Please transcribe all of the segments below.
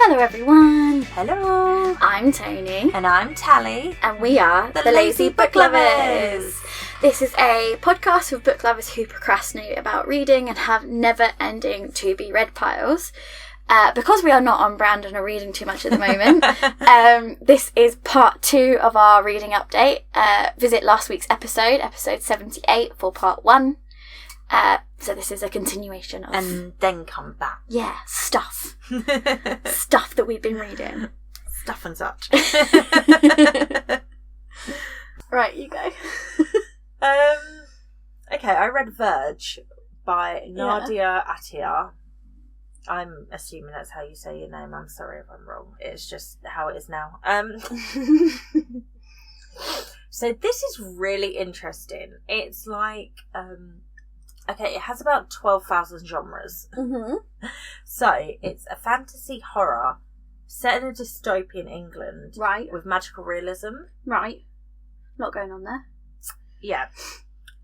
Hello everyone! Hello! I'm Toni. And I'm Tali. And we are the Lazy Book Lovers! This is a podcast for book lovers who procrastinate about reading and have never-ending to-be-read piles. Because we are not on brand and are reading too much at the moment, this is part 2 of our reading update. Visit last week's episode 78 for part 1. So this is a continuation of... And then come back. Yeah, stuff. Stuff that we've been reading. Stuff and such. Right, you go. Okay, I read Verge by Nadia Attia. I'm assuming that's how you say your name. I'm sorry if I'm wrong. It's just how it is now. So this is really interesting. It's like... Okay, it has about 12,000 genres. Mm-hmm. So, it's a fantasy horror set in a dystopian England. Right. With magical realism. Right. Not going on there. Yeah.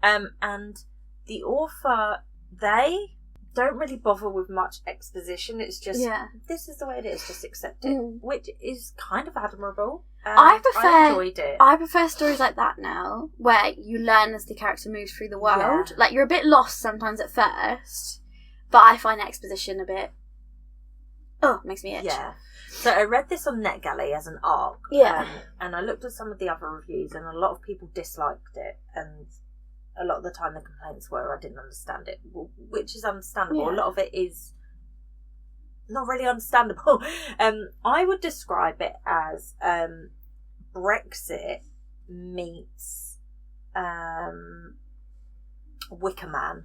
And the author, they don't really bother with much exposition. It's just, this is the way it is, just accept it. Which is kind of admirable. I enjoyed it. I prefer stories like that now, where you learn as the character moves through the world. Yeah. Like, you're a bit lost sometimes at first, but I find exposition a bit... Oh, makes me itch. Yeah. So I read this on NetGalley as an ARC. Yeah. And I looked at some of the other reviews, and a lot of people disliked it, and a lot of the time the complaints were I didn't understand it, which is understandable. Yeah. A lot of it is not really understandable. I would describe it as Brexit meets Wicker Man.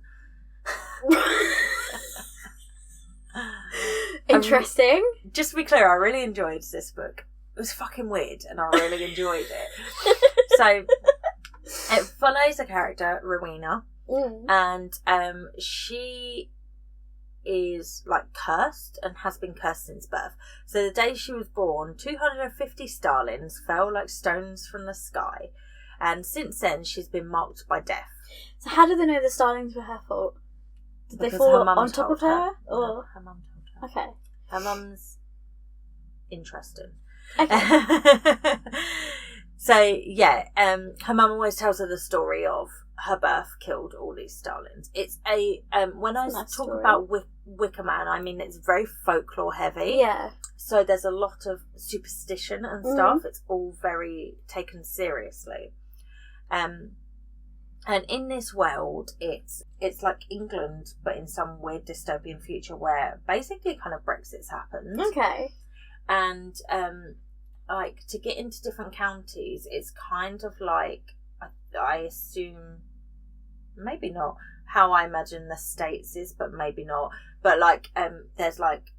Interesting. Just to be clear, I really enjoyed this book. It was fucking weird, and I really enjoyed it. So it follows a character, Rowena, and she is like cursed and has been cursed since birth. So the day she was born, 250 starlings fell like stones from the sky, and since then she's been marked by death. So how do they know the starlings were her fault? Did they Because fall her mum on top of told her? Or... No, her mum told her. Okay. Her mum's interesting. Okay. So yeah, her mum always tells her the story of her birth killed all these starlings. It's a when I talk about Wicker Man, I mean it's very folklore heavy. Yeah. So there's a lot of superstition and stuff. It's all very taken seriously. And in this world, it's like England, but in some weird dystopian future where basically kind of Brexit's happened. Okay. And like to get into different counties, it's kind of like I assume, maybe not how I imagine the States is, but maybe not. But like there's like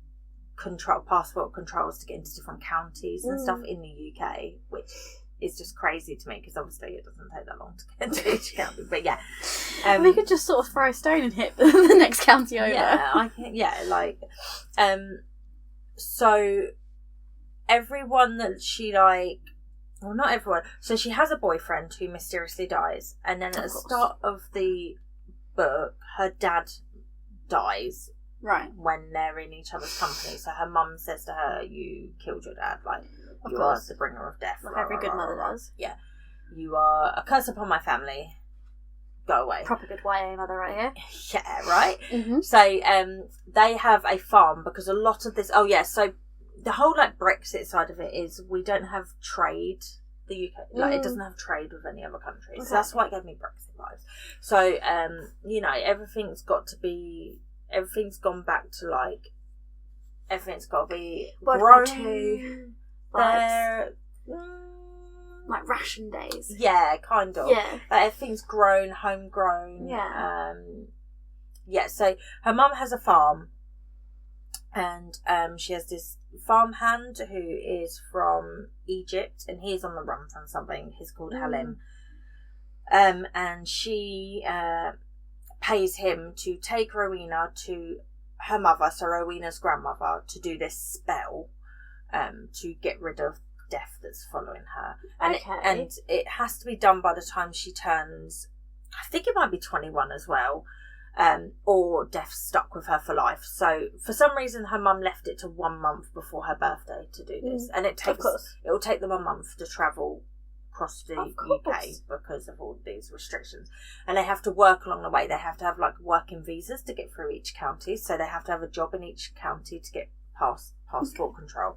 passport controls to get into different counties and stuff in the UK, which is just crazy to me because obviously it doesn't take that long to get into each county. But yeah, we could just sort of throw a stone and hit the next county over. Yeah, so everyone that she well, not everyone. So she has a boyfriend who mysteriously dies, and then at the start of the book, her dad dies. Right. When they're in each other's company. So her mum says to her, "You killed your dad. Like, of you course. are the bringer of death. Like every good mother does. Yeah. You are a curse upon my family. Go away." Proper good YA mother right here. Yeah, right? Mm-hmm. So they have a farm because a lot of this... Oh, yeah, so the whole, like, Brexit side of it is we don't have trade. The UK, like, it doesn't have trade with any other countries. Okay. So that's why it gave me Brexit vibes. So, you know, everything's gone back to, like... Everything's got to be grown. They're... Like ration days. Yeah, kind of. Yeah. Like everything's grown, homegrown. Yeah. Yeah, so her mum has a farm, and she has this farmhand who is from Egypt, and he's on the run from something. He's called Halim. And she pays him to take Rowena to her mother, so Rowena's grandmother, to do this spell to get rid of death that's following her. And it has to be done by the time she turns, I think it might be 21 as well. or death stuck with her for life. So for some reason her mum left it to 1 month before her birthday to do this, and it will take them a month to travel across the UK because of all these restrictions, and they have to work along the way. They have to have like working visas to get through each county, so they have to have a job in each county to get past passport control.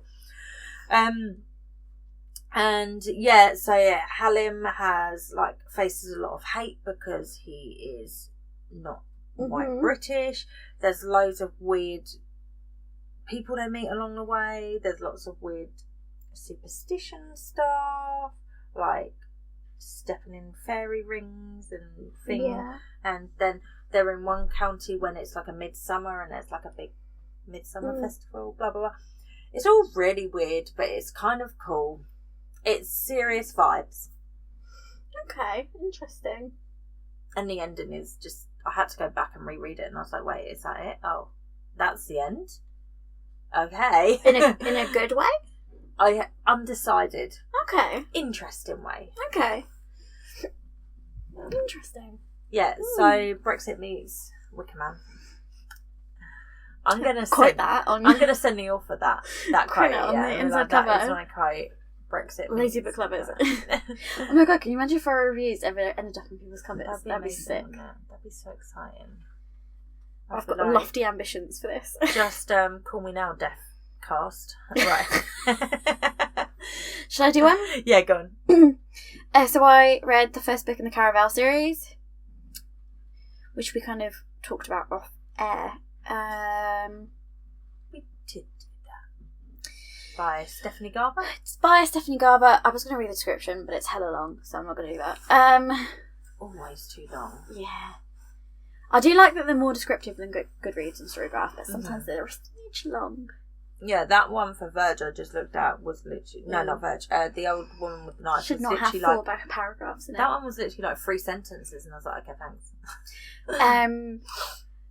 And yeah, so Halim faces a lot of hate because he is not white British. There's loads of weird people they meet along the way. There's lots of weird superstition stuff, like stepping in fairy rings and things. Yeah. And then they're in one county when it's like a midsummer and there's like a big midsummer festival, blah blah blah. It's all really weird, but it's kind of cool. It's serious vibes. Okay, interesting. And the ending is just, I had to go back and reread it, and I was like, wait, is that it? Oh, that's the end? Okay. In a good way? Undecided. Okay. Interesting way. Okay. Interesting. Yeah, so Brexit meets Wicker Man. I'm gonna quote that. I'm gonna send the author that quote. On the inside cover. That is my quote. Brexit. Lazy book lovers. Oh my god! Can you imagine if our reviews ever ended up in people's covers? That'd be sick. That'd be so exciting. I've got lofty ambitions for this. Just call me now, Death Cast. Right. Should I do one? Yeah, go on. So I read the first book in the Caraval series, which we kind of talked about off air. We did do that. By Stephanie Garber? It's by Stephanie Garber. I was going to read the description, but it's hella long, so I'm not going to do that. Always too long. Yeah. I do like that they're more descriptive than Goodreads and Storygraph, but sometimes they're a smidge long. Yeah, that one for Verge I just looked at was literally... No, not Verge. The old woman with the knife. Should not have 4 paragraphs in it. That one was literally like 3 sentences, and I was like, okay, thanks.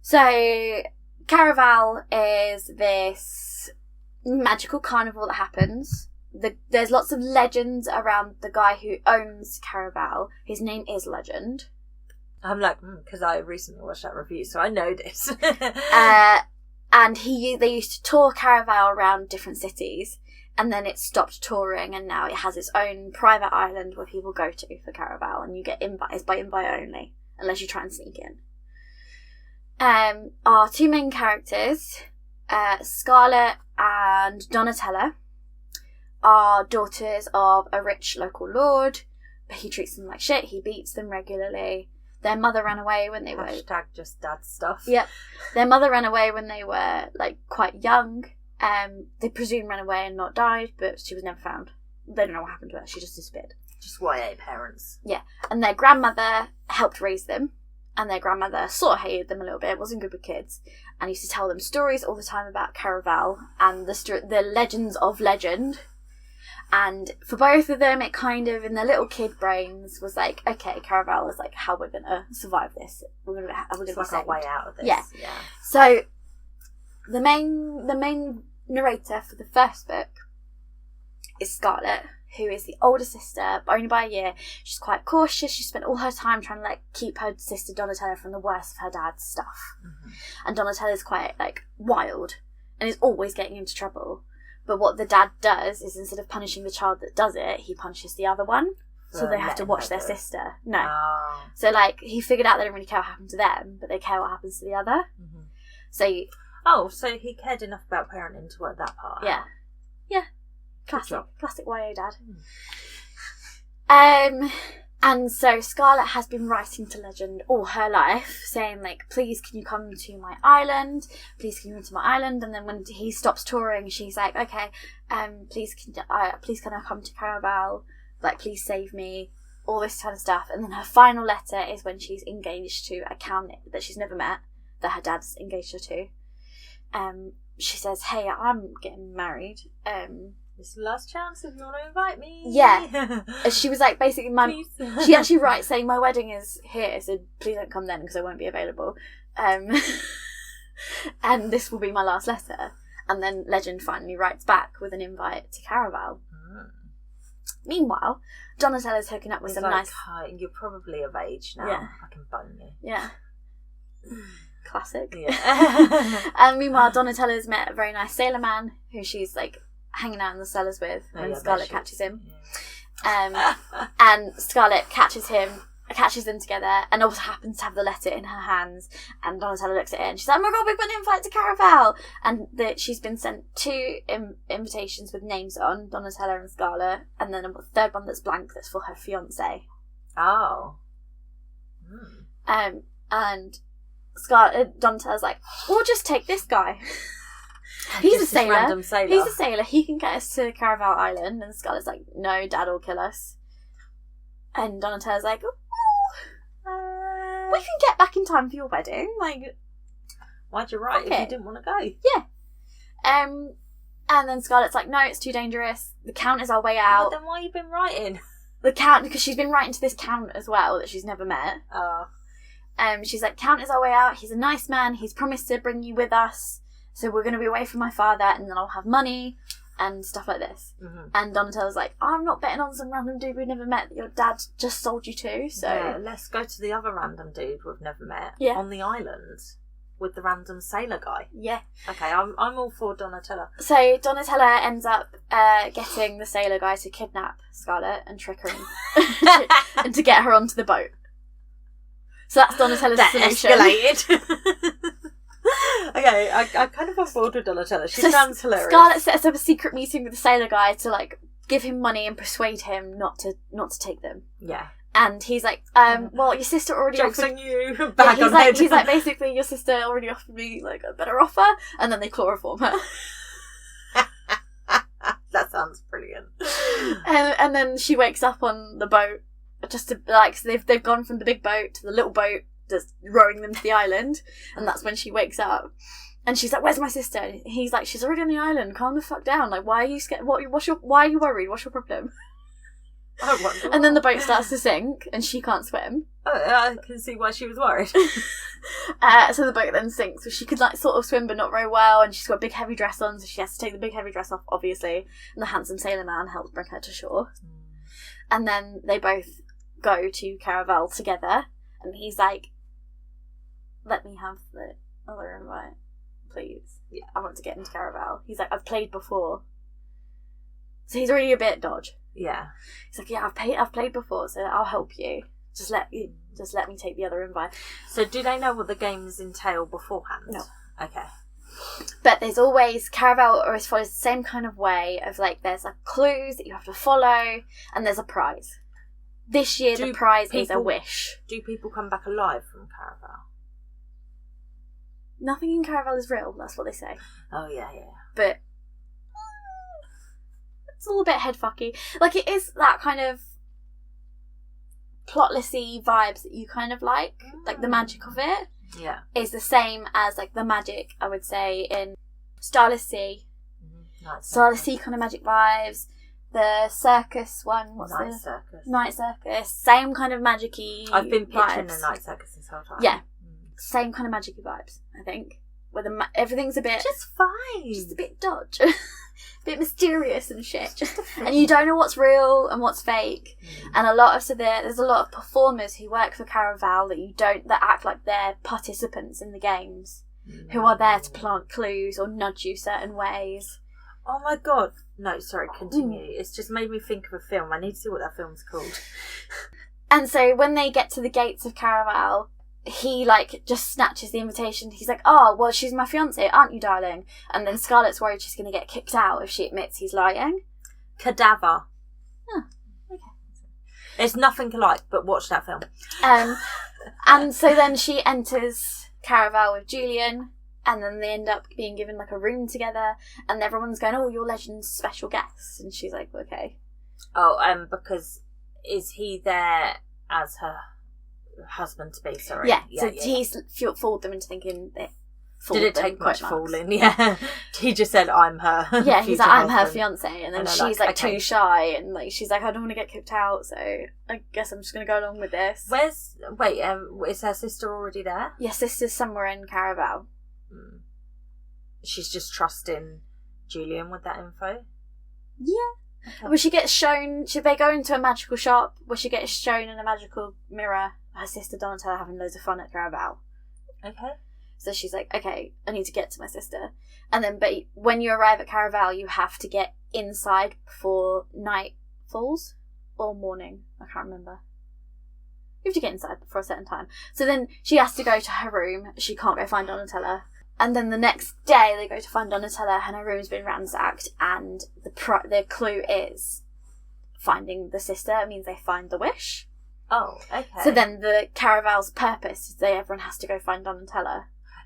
So, Caraval is this magical carnival that happens. There's lots of legends around the guy who owns Caraval. His name is Legend. I'm like, because I recently watched that review, so I know this. And they used to tour Caraval around different cities, and then it stopped touring, and now it has its own private island where people go to for Caraval, and you get it's by invite only, unless you try and sneak in. Our 2 main characters, Scarlett and Donatella, are daughters of a rich local lord, but he treats them like shit. He beats them regularly. Their mother ran away when they were... just dad stuff. Yep. Their mother ran away when they were, quite young. They presume ran away and not died, but she was never found. They don't know what happened to her. She just disappeared. Just YA parents. Yeah. And their grandmother helped raise them. And their grandmother sort of hated them a little bit, wasn't good with kids, and used to tell them stories all the time about Caraval and the legends of Legend. And for both of them, it kind of, in their little kid brains, was like, okay, Caraval is like how we're going to survive this. We're going to like our way out of this. Yeah. So the main narrator for the first book is Scarlett, who is the older sister, but only by a year. She's quite cautious. She spent all her time trying to keep her sister Donatella from the worst of her dad's stuff. Mm-hmm. And Donatella is quite wild and is always getting into trouble. But what the dad does is, instead of punishing the child that does it, he punishes the other one. So they have to watch their sister. No. Oh. So he figured out they don't really care what happened to them, but they care what happens to the other. Mm-hmm. So he cared enough about parenting to work that part. Yeah. Yeah. Classic YA dad. And so Scarlett has been writing to Legend all her life, saying please can you come to my island? Please can you come to my island? And then when he stops touring, she's like, okay, please can I come to Caraval? Please save me. All this kind of stuff. And then her final letter is when she's engaged to a count that she's never met, that her dad's engaged her to. She says, hey, I'm getting married. This is the last chance if you want to invite me. Yeah. She was basically, she actually writes saying, my wedding is here, so please don't come then because I won't be available. And this will be my last letter. And then Legend finally writes back with an invite to Caraval. Mm. Meanwhile, Donatella's hooking up with some nice... You're probably of age now. Yeah. I can bone you. Yeah. Classic. Yeah. And meanwhile, Donatella's met a very nice sailor man who she's like hanging out in the cellars with when Scarlet catches him. Yeah. And Scarlet catches them together, and also happens to have the letter in her hands. And Donatella looks at it and she's like, "Oh my god, we've got an invite to Caraval!" And she's been sent 2 invitations with names on, Donatella and Scarlet, and then a third one that's blank that's for her fiance. Oh. And Donatella's like, "We'll just take this guy. He's a sailor. Random sailor. He's a sailor. He can get us to Caraval Island." And Scarlet's like, "No, Dad will kill us." And Donatella's like, "We can get back in time for your wedding. Like, why'd you write if you didn't want to go?" Yeah. And then Scarlet's like, "No, it's too dangerous. The Count is our way out." Well, then why you been writing? The Count, because she's been writing to this Count as well that she's never met. Oh. She's like, "Count is our way out. He's a nice man. He's promised to bring you with us. So we're going to be away from my father, and then I'll have money and stuff like this." Mm-hmm. And Donatella's like, "I'm not betting on some random dude we've never met that your dad just sold you to. So yeah, let's go to the other random dude we've never met on the island with the random sailor guy." Yeah. Okay, I'm all for Donatella. So Donatella ends up getting the sailor guy to kidnap Scarlet and trick her and to get her onto the boat. So that's Donatella's solution. Escalated. Okay, I kind of on board with Donatella. She sounds hilarious. Scarlet sets up a secret meeting with the sailor guy to like give him money and persuade him not to take them. Yeah. And he's like, "Well, your sister already Joke's offered on you." He's like, basically, "Your sister already offered me like a better offer," and then they chloroform her. That sounds brilliant. And then she wakes up on the boat, just to like, so they've gone from the big boat to the little boat, just rowing them to the island, and that's when she wakes up. And she's like, "Where's my sister?" And he's like, "She's already on the island. Calm the fuck down. Like, why are you scared? Why are you worried? What's your problem?" I wonder. And then the boat starts to sink, and she can't swim. I can see why she was worried. So the boat then sinks, so she could like sort of swim but not very well, and she's got a big heavy dress on, so she has to take the big heavy dress off, obviously. And the handsome sailor man helps bring her to shore. And then they both go to Caraval together, and he's like, "Let me have the other invite, please. Yeah, I want to get into Caraval." He's like, "I've played before." So he's already a bit dodge. Yeah. He's like, "Yeah, I've played before, so I'll help you. Just let me take the other invite." So do they know what the games entail beforehand? No. Okay. But there's always, Caraval always follows the same kind of way of like, there's like clues that you have to follow, and there's a prize. This year the prize is a wish. Do people come back alive from Caraval? Nothing in Caraval is real, that's what they say. Oh yeah. But it's a little bit headfucky. Like, it is that kind of plotlessy vibes that you kind of like the magic of it. Yeah. Is the same as like the magic, I would say, in Starless Sea. Starless Sea kind of magic vibes. The circus one, Night Circus. Same kind of magic-y I've been picturing vibes. the Night Circus this whole time. Yeah. Same kind of magic-y vibes, I think. Where everything's a bit... Just fine. Just a bit dodge. A bit mysterious and shit. And you don't know what's real and what's fake. And there's a lot of performers who work for Caraval that act like they're participants in the games. Who are there to plant clues or nudge you certain ways. Oh my god. No, sorry, continue. It's just made me think of a film. I need to see what that film's called. And so when they get to the gates of Caraval, he like just snatches the invitation. He's like, "Oh, well, she's my fiance, aren't you, darling?" And then Scarlet's worried she's going to get kicked out if she admits he's lying. Cadaver. Oh, okay. It's nothing alike, but watch that film. And so then she enters Caraval with Julian, and then they end up being given like a room together, and everyone's going, "Oh, you're Legend's special guest," and she's like, "Okay." Oh, because is he there as her husband to be? Sorry. Yeah. He's fooled them into thinking that. Did it take much fooling? Yeah. He just said, "I'm her." Yeah, he's like, "I'm her fiance," and then she's like too shy, and like she's like, "I don't want to get kicked out, so I guess I'm just going to go along with this." Is her sister already there? Yeah, sister's somewhere in Caraval. She's just trusting Julian with that info? Yeah. Okay. When she gets shown, they go into a magical shop where she gets shown in a magical mirror her sister Donatella having loads of fun at Caraval. Okay. So she's like, okay, I need to get to my sister. And then, but when you arrive at Caraval, you have to get inside before night falls or morning. I can't remember. You have to get inside before a certain time. So then she has to go to her room. She can't go find Donatella. And then the next day they go to find Donatella and her room's been ransacked. And the clue is finding the sister. It means they find the wish. Oh, okay. So then the Caraval's purpose is that everyone has to go find Donatella.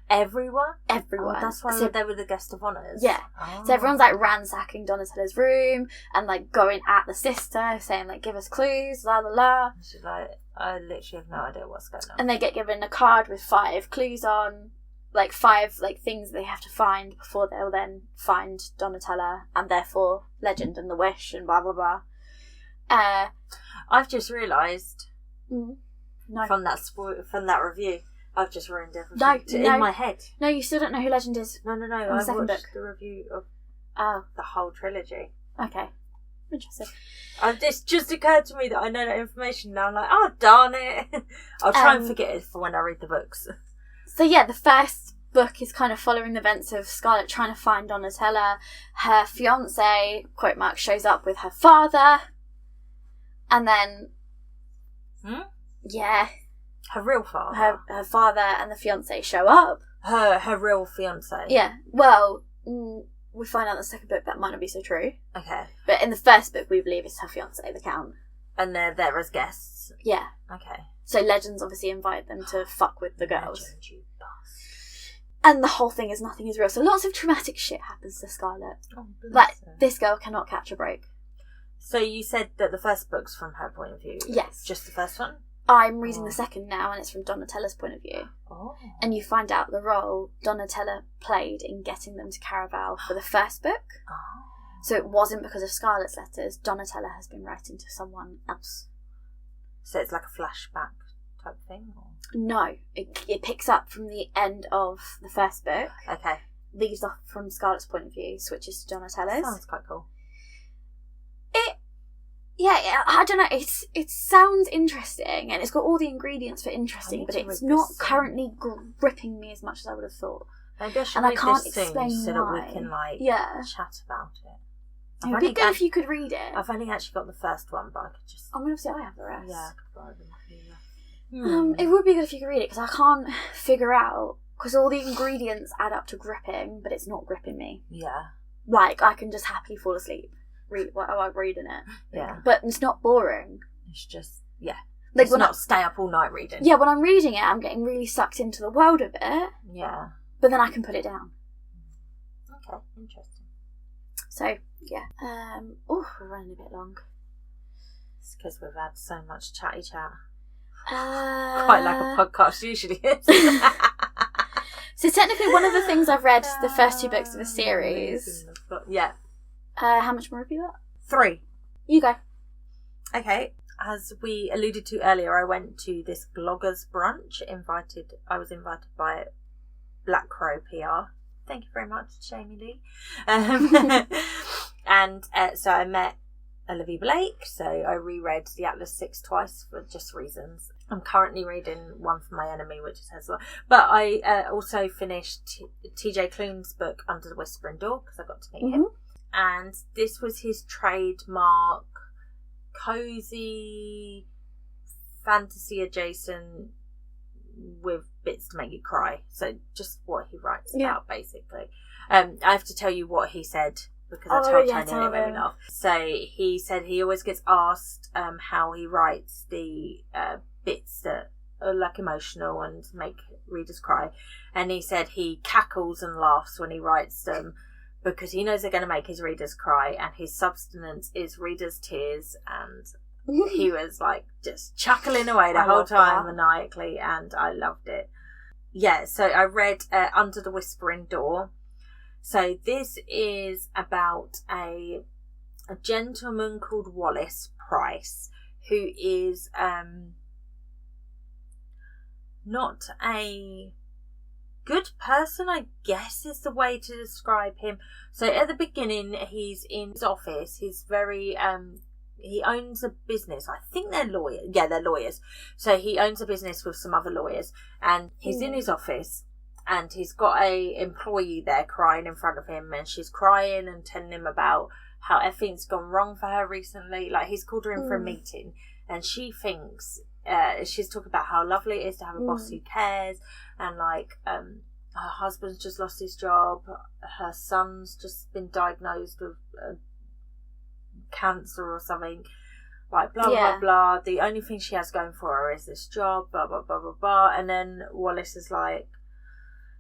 Everyone? Everyone. Oh, that's why they were the guest of honours. Yeah. Oh. So everyone's like ransacking Donatella's room and like going at the sister, saying like, give us clues, la la la. She's like, I literally have no idea what's going on. And they get given a card with 5 clues on, like 5 like things they have to find before they'll then find Donatella, and therefore legend and the wish and blah blah blah. I've just realised no. from that review, I've just ruined everything in my head. No, you still don't know who Legend is. No. I watched the review of the whole trilogy. Okay. Interesting. It's just occurred to me that I know that information now. I'm like, oh, darn it. I'll try and forget it for when I read the books. So yeah, the first book is kind of following the events of Scarlet trying to find Donatella. Her fiancé, quote mark, shows up with her father. And then... Yeah. Her real father? Her father and the fiancé show up. Her real fiancé? Yeah. Well, we find out in the second book that might not be so true. Okay. But in the first book, we believe it's her fiancé, the Count. And they're there as guests? Yeah. Okay. So Legends obviously invited them to fuck with the girls. Legend, you bastard. And the whole thing is nothing is real. So lots of traumatic shit happens to Scarlet. Oh, like, this girl cannot catch a break. So you said that the first book's from her point of view? Yes. Just the first one? I'm reading the second now, and it's from Donatella's point of view. Oh. And you find out the role Donatella played in getting them to Caraval for the first book. Oh. So it wasn't because of Scarlet's letters. Donatella has been writing to someone else. So it's like a flashback type thing? Or? No. It picks up from the end of the first book. Okay. Leaves off from Scarlet's point of view, switches to Donatella's. Sounds quite cool. Yeah, I don't know. It sounds interesting, and it's got all the ingredients for interesting, but it's not currently gripping me as much as I would have thought. Maybe I should and read I can't this soon explain so why. that we can chat about it. It would be good if you could read it. I've only actually got the first one, but I could just. I mean, obviously, I have the rest. Yeah, I could borrow them. It would be good if you could read it, because I can't figure out, because all the ingredients add up to gripping, but it's not gripping me. Yeah. Like, I can just happily fall asleep. While reading it. Yeah. But it's not boring. It's just, yeah. Like, it's not stay up all night reading. Yeah, when I'm reading it, I'm getting really sucked into the world of it. Yeah. But then I can put it down. Okay, interesting. So, yeah. We're running a bit long. It's because we've had so much chatty chat. Quite like a podcast usually is. So technically one of the things I've read, the first 2 books of a series. Yeah. How much more have you got? 3. You go. Okay. As we alluded to earlier, I went to this bloggers brunch. I was invited by Black Crow PR. Thank you very much, Jamie Lee. And so I met Olivia Blake. So I reread The Atlas 6 twice for just reasons. I'm currently reading One for My Enemy, which is Hezbollah. But I also finished TJ Kloon's book Under the Whispering Door, because I got to meet him. And this was his trademark cozy fantasy adjacent with bits to make you cry. So just what he writes about, basically. I have to tell you what he said, because I told Tony and it made me laugh. So he said he always gets asked how he writes the bits that are like emotional and make readers cry. And he said he cackles and laughs when he writes them, because he knows they're going to make his readers cry, and his substance is readers' tears. And he was like just chuckling away the whole time maniacally, and I loved it. Yeah, so I read Under the Whispering Door. So this is about a gentleman called Wallace Price, who is not a good person, I guess is the way to describe him. So at the beginning, he's in his office. He's very he owns a business. I think they're lawyers. Yeah, they're lawyers. So he owns a business with some other lawyers, and he's in his office, and he's got a employee there crying in front of him, and she's crying and telling him about how everything's gone wrong for her recently. Like, he's called her in for a meeting, and she thinks she's talking about how lovely it is to have a boss who cares, and like her husband's just lost his job, her son's just been diagnosed with cancer or something, like blah blah blah. The only thing she has going for her is this job, blah blah blah blah blah. And then Wallace is like,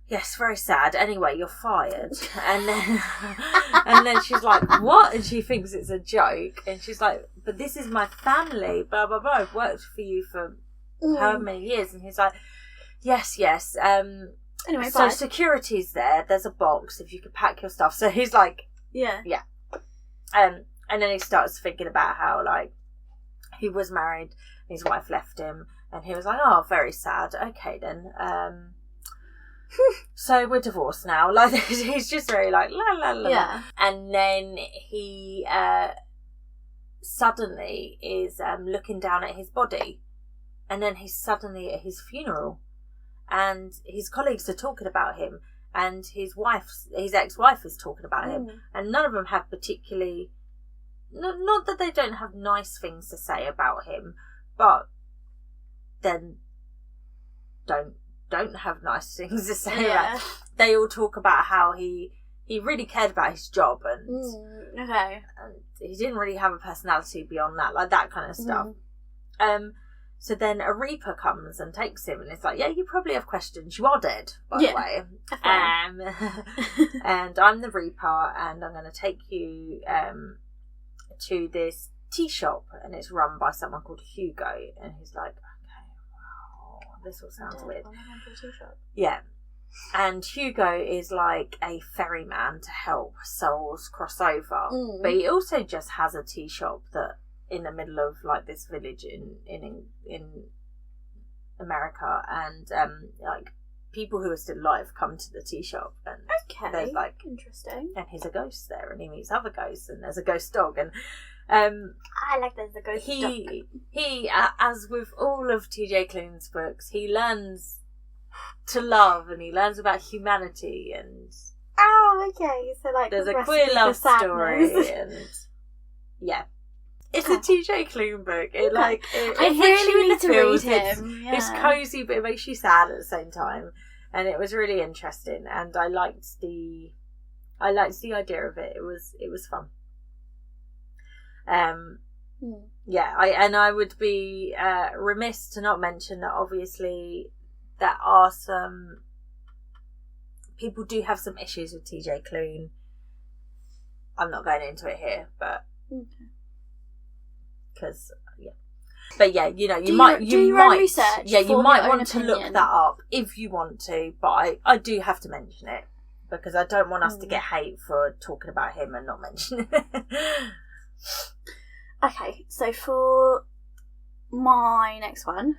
yes, very sad, anyway, you're fired. And then she's like, what? And she thinks it's a joke, and she's like, but this is my family, blah blah blah, I've worked for you for however many years. And he's like, yes, anyway, so security's there's a box if you could pack your stuff. So he's like, yeah. And then he starts thinking about how, like, he was married, his wife left him, and he was like, oh, very sad. Okay, then. So we're divorced now. Like, he's just very like, la, la, la. Yeah. And then he suddenly is looking down at his body. And then he's suddenly at his funeral. And his colleagues are talking about him. And his ex-wife is talking about him. And none of them have particularly... Not that they don't have nice things to say about him, but then don't have nice things to say about him. They all talk about how he really cared about his job, and and he didn't really have a personality beyond that, like that kind of stuff. So then a Reaper comes and takes him, and it's like, yeah, you probably have questions. You are dead, by the way. And I'm the Reaper, and I'm going to take you to this tea shop, and it's run by someone called Hugo. And he's like, okay, wow, this all sounds weird. Yeah. And Hugo is like a ferryman to help souls cross over, but he also just has a tea shop that in the middle of like this village in America, and like people who are still alive come to the tea shop, and there's like interesting, and he's a ghost there, and he meets other ghosts, and there's a ghost dog, and I like there's a ghost dog. He as with all of TJ Klune's books, he learns to love, and he learns about humanity, and so like there's a queer love story, and it's a TJ Klune book. It I really need to read him. It's cozy, but it makes you sad at the same time, and it was really interesting. And I liked the idea of it. It was fun. I would be remiss to not mention that obviously there are some people do have some issues with TJ Klune. I'm not going into it here, but. Because but you know, you might research. Yeah, you might want to look that up if you want to. But I do have to mention it because I don't want us to get hate for talking about him and not mentioning it. Okay, so for my next one,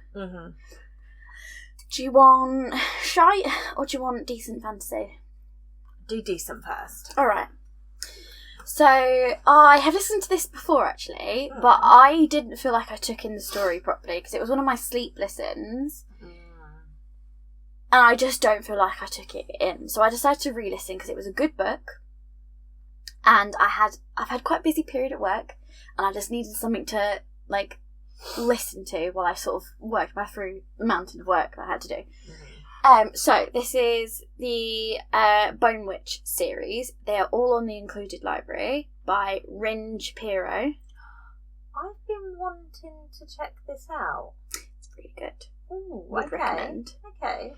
do you want shite or do you want decent fantasy? Do decent first. All right. So, I have listened to this before, actually, but I didn't feel like I took in the story properly, because it was one of my sleep listens, and I just don't feel like I took it in. So I decided to re-listen, because it was a good book, and I've had quite a busy period at work, and I just needed something to, like, listen to while I sort of worked my through the mountain of work that I had to do. So this is the Bone Witch series. They are all on the Included Library by Rin Shapiro. I've been wanting to check this out. It's pretty good. Ooh, Would recommend. Okay.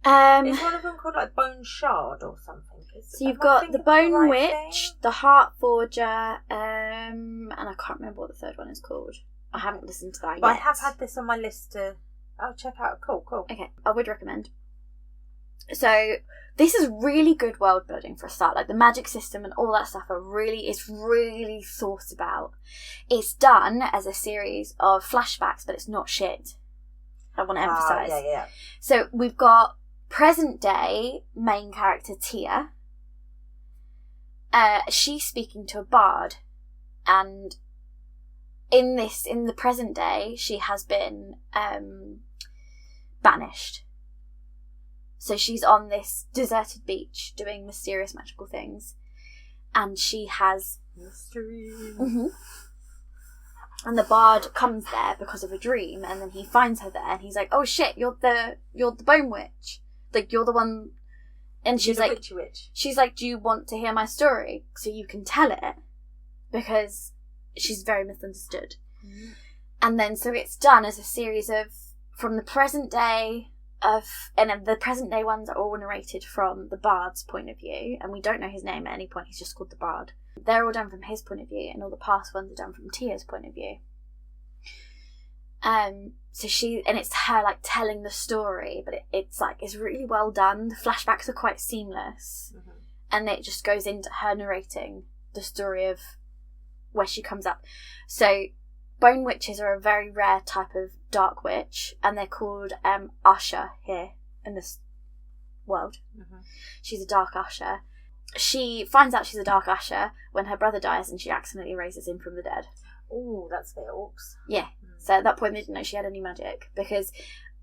Is one of them called like Bone Shard or something? So you've got the Bone Witch, the Heart Forger, and I can't remember what the third one is called. I haven't listened to that but yet. I have had this on my list to check out. Cool. Okay, I would recommend. So this is really good world building for a start. Like the magic system and all that stuff it's really thought about. It's done as a series of flashbacks, but it's not shit. I want to emphasise. Yeah. So we've got present day main character Tia. She's speaking to a bard, and in the present day, she has been banished. So she's on this deserted beach doing mysterious magical things, and she has mystery. Mm-hmm. And the bard comes there because of a dream, and then he finds her there, and he's like, "Oh shit, you're the bone witch. Like, you're the one." And she's like, witchy witch. She's like, "Do you want to hear my story so you can tell it?" Because she's very misunderstood. Mm. And then so it's done as a series of from the present day and the present day ones are all narrated from the bard's point of view, and we don't know his name at any point. He's just called the bard. They're all done from his point of view, and all the past ones are done from Tia's point of view. So it's her like telling the story, but it's really well done. The flashbacks are quite seamless, mm-hmm. and it just goes into her narrating the story of where she comes up. So bone witches are a very rare type of dark witch, and they're called Usher here in this world. Mm-hmm. She's a dark Usher. She finds out she's a dark Usher when her brother dies, and she accidentally raises him from the dead. Oh, that's a bit orcs. Yeah. So at that point they didn't know she had any magic, because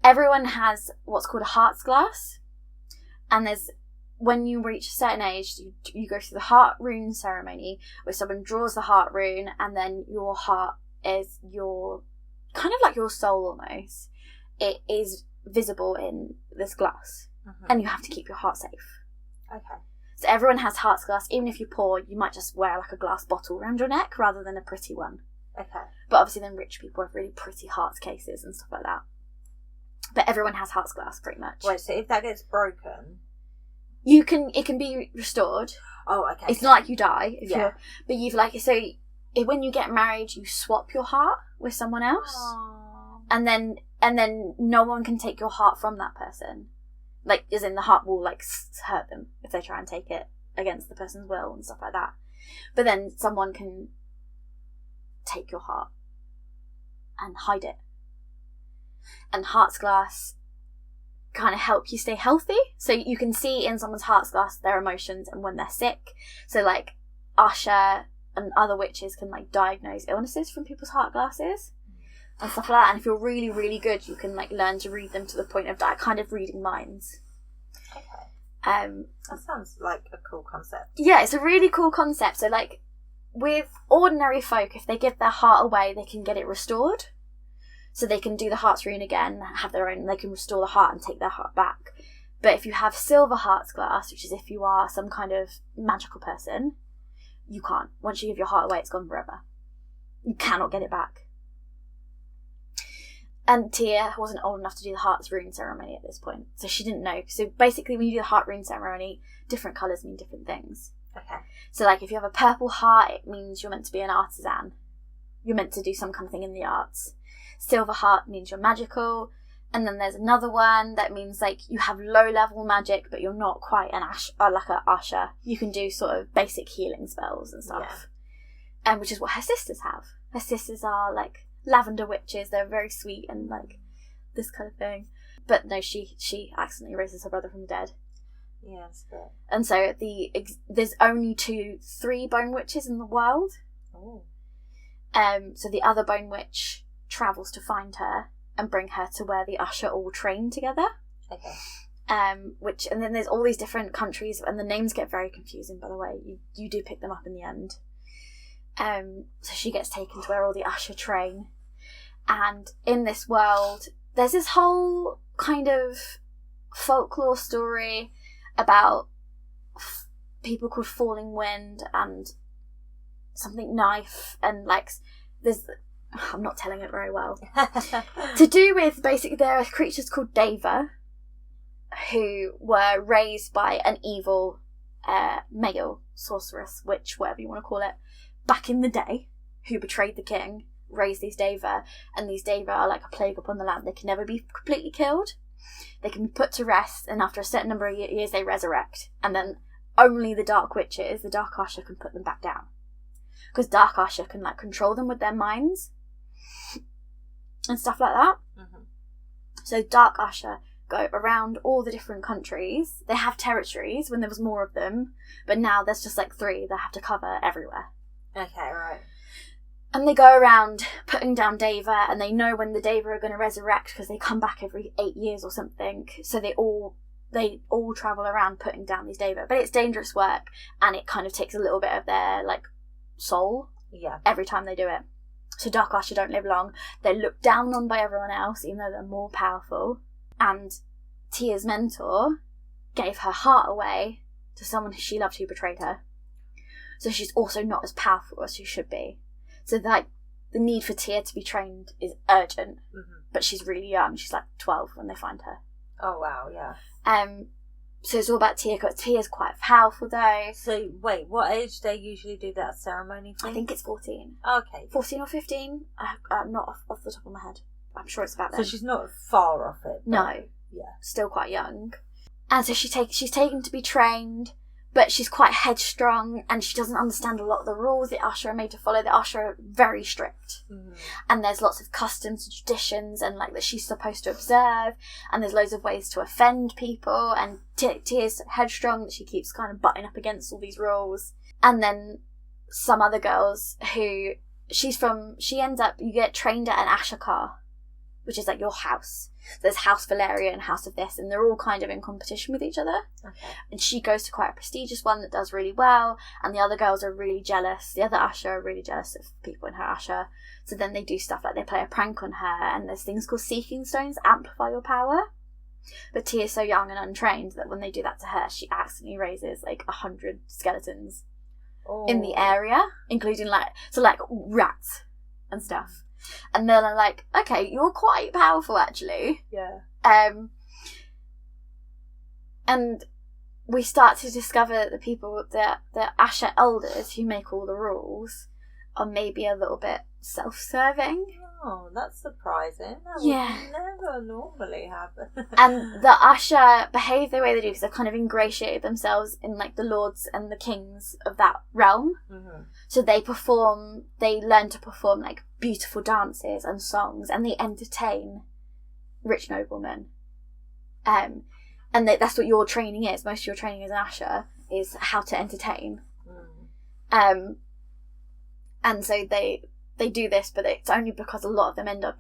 everyone has what's called a heart's glass, and when you reach a certain age, you go through the heart rune ceremony where someone draws the heart rune, and then your heart is your kind of like your soul almost. It is visible in this glass, mm-hmm. and you have to keep your heart safe. Okay. So everyone has heart's glass. Even if you're poor, you might just wear like a glass bottle around your neck rather than a pretty one. Okay. But obviously then rich people have really pretty hearts cases and stuff like that. But everyone has heart's glass pretty much. Wait, so if that gets broken, it can be restored. Oh, okay. It's not like you die but you've when you get married, you swap your heart with someone else. Aww. And then no one can take your heart from that person. Like, as in the heart will like hurt them if they try and take it against the person's will and stuff like that. But then someone can take your heart and hide it. And heart's glass kind of help you stay healthy. So you can see in someone's heart's glass their emotions and when they're sick. So like Usher and other witches can like diagnose illnesses from people's heart glasses and stuff like that. And if you're really, really good, you can like learn to read them to the point of that kind of reading minds. Okay. That sounds like a cool concept. Yeah, it's a really cool concept. So like with ordinary folk, if they give their heart away, they can get it restored. So they can do the heart's rune again, have their own, they can restore the heart and take their heart back. But if you have silver heart's glass, which is if you are some kind of magical person, you can't. Once you give your heart away, it's gone forever. You cannot get it back. And Tia wasn't old enough to do the heart's rune ceremony at this point, so she didn't know. So basically, when you do the heart rune ceremony, different colours mean different things. Okay. So like if you have a purple heart, it means you're meant to be an artisan. You're meant to do some kind of thing in the arts. Silver heart means you're magical. And then there's another one that means like you have low level magic, but you're not quite like a Usher. You can do sort of basic healing spells and stuff. Yeah. Which is what her sisters have. Her sisters are like lavender witches. They're very sweet and like this kind of thing. But no, she accidentally raises her brother from the dead. Yeah, that's good. And so there's only 3 bone witches in the world. Oh. So the other bone witch travels to find her and bring her to where the Usher all train together. Okay. And then there's all these different countries, and the names get very confusing, by the way. You do pick them up in the end. So she gets taken to where all the Usher train. And in this world, there's this whole kind of folklore story about people called Falling Wind and something Knife, and like I'm not telling it very well. To do with, basically, there are creatures called Deva who were raised by an evil male sorceress, witch, whatever you want to call it, back in the day, who betrayed the king, raised these Deva, and these Deva are like a plague upon the land. They can never be completely killed. They can be put to rest, and after a certain number of years they resurrect, and then only the dark witches, the dark Usher, can put them back down. Because dark Usher can like control them with their minds and stuff like that. Mm-hmm. So dark Usher go around all the different countries. They have territories when there was more of them, but now there's just like 3 that have to cover everywhere. Okay, right. And they go around putting down Deva, and they know when the Deva are going to resurrect because they come back every 8 years or something. So they all travel around putting down these Deva. But it's dangerous work, and it kind of takes a little bit of their, like, soul every time they do it. So Dark Asha don't live long. They're looked down on by everyone else, even though they're more powerful. And Tia's mentor gave her heart away to someone she loved who betrayed her. So she's also not as powerful as she should be. So, like, the need for Tia to be trained is urgent, but she's really young. She's, like, 12 when they find her. Oh, wow, yeah. So it's all about Tia, because Tia's quite powerful, though. So, wait, what age do they usually do that ceremony thing? I think it's 14. Okay. 14 or 15? Not off the top of my head. I'm sure it's about So then. she's not far off it. No. Yeah. Still quite young. And so she's taken to be trained, but she's quite headstrong, and she doesn't understand a lot of the rules the Asha are made to follow. The Asha are very strict. And there's lots of customs and traditions, and, like, that she's supposed to observe, and there's loads of ways to offend people, and Tia's headstrong that she keeps kind of butting up against all these rules. And then some other girls who you get trained at an Asha car, which is like your house. There's House Valeria and House of this, and they're all kind of in competition with each other. Okay. And she goes to quite a prestigious one that does really well, and the other girls are really jealous. The other Asha are really jealous of people in her Asha. So then they do stuff like they play a prank on her, and there's things called seeking stones that amplify your power. But Tia's so young and untrained that when they do that to her, she accidentally raises like 100 skeletons in the area, including like rats and stuff. And then I'm like, okay, you're quite powerful, actually. Yeah. And we start to discover that the people, the Asha elders who make all the rules, are maybe a little bit self-serving. Oh, that's surprising. That would never normally happen. And the Asha behave the way they do because they've kind of ingratiated themselves in, like, the lords and the kings of that realm. So they learn to perform, like, beautiful dances and songs, and they entertain rich noblemen. And that's what your training is. Most of your training as an Asha is how to entertain. And so they do this, but it's only because a lot of them end up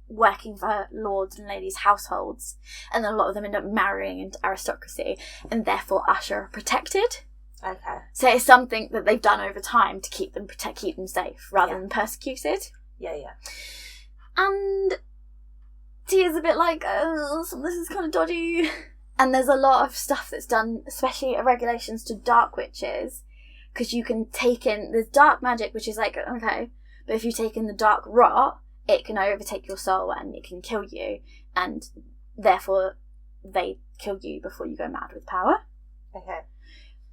working for lords and ladies' households, and then a lot of them end up marrying into aristocracy, and therefore Asha are protected. Okay. So it's something that they've done over time to keep them safe rather than persecuted. Yeah, yeah. And Tia's a bit like, oh, some of this is kind of dodgy. And there's a lot of stuff that's done, especially regulations to dark witches, because you can take in, there's dark magic, which is like, okay, but if you take in the dark rot, it can overtake your soul and it can kill you, and therefore they kill you before you go mad with power. Okay.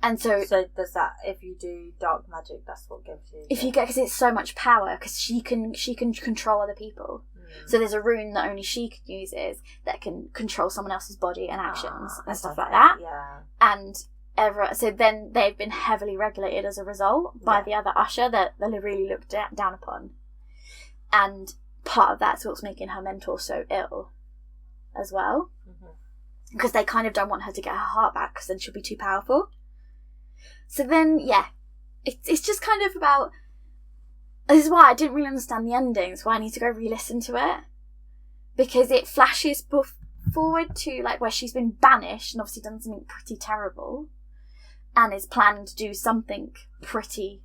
And so does that, if you do dark magic, that's what gives you... because it's so much power, because she can control other people. So there's a rune that only she uses that can control someone else's body and actions and stuff like that. Yeah. And so then they've been heavily regulated as a result by the other Asha that they're really looked down upon. And part of that's what's making her mentor so ill as well. Because they kind of don't want her to get her heart back, because then she'll be too powerful. So then, it's just kind of about... This is why I didn't really understand the ending. That's why I need to go re-listen to it. Because it flashes forward to, like, where she's been banished and obviously done something pretty terrible, and is planning to do something pretty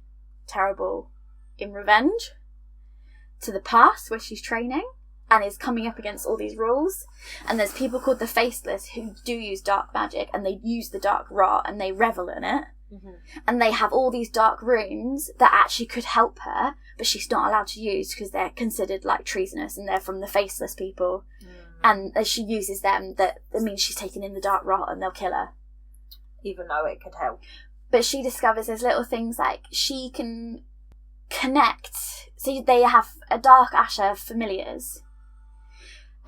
terrible in revenge, to the past where she's training and is coming up against all these rules. And there's people called the Faceless who do use dark magic, and they use the dark rot and they revel in it. And they have all these dark runes that actually could help her, but she's not allowed to use because they're considered like treasonous, and they're from the Faceless people. And as she uses them, that means she's taken in the dark rot and they'll kill her, even though it could help. But she discovers there's little things like she can connect. So they have a dark Asha familiars,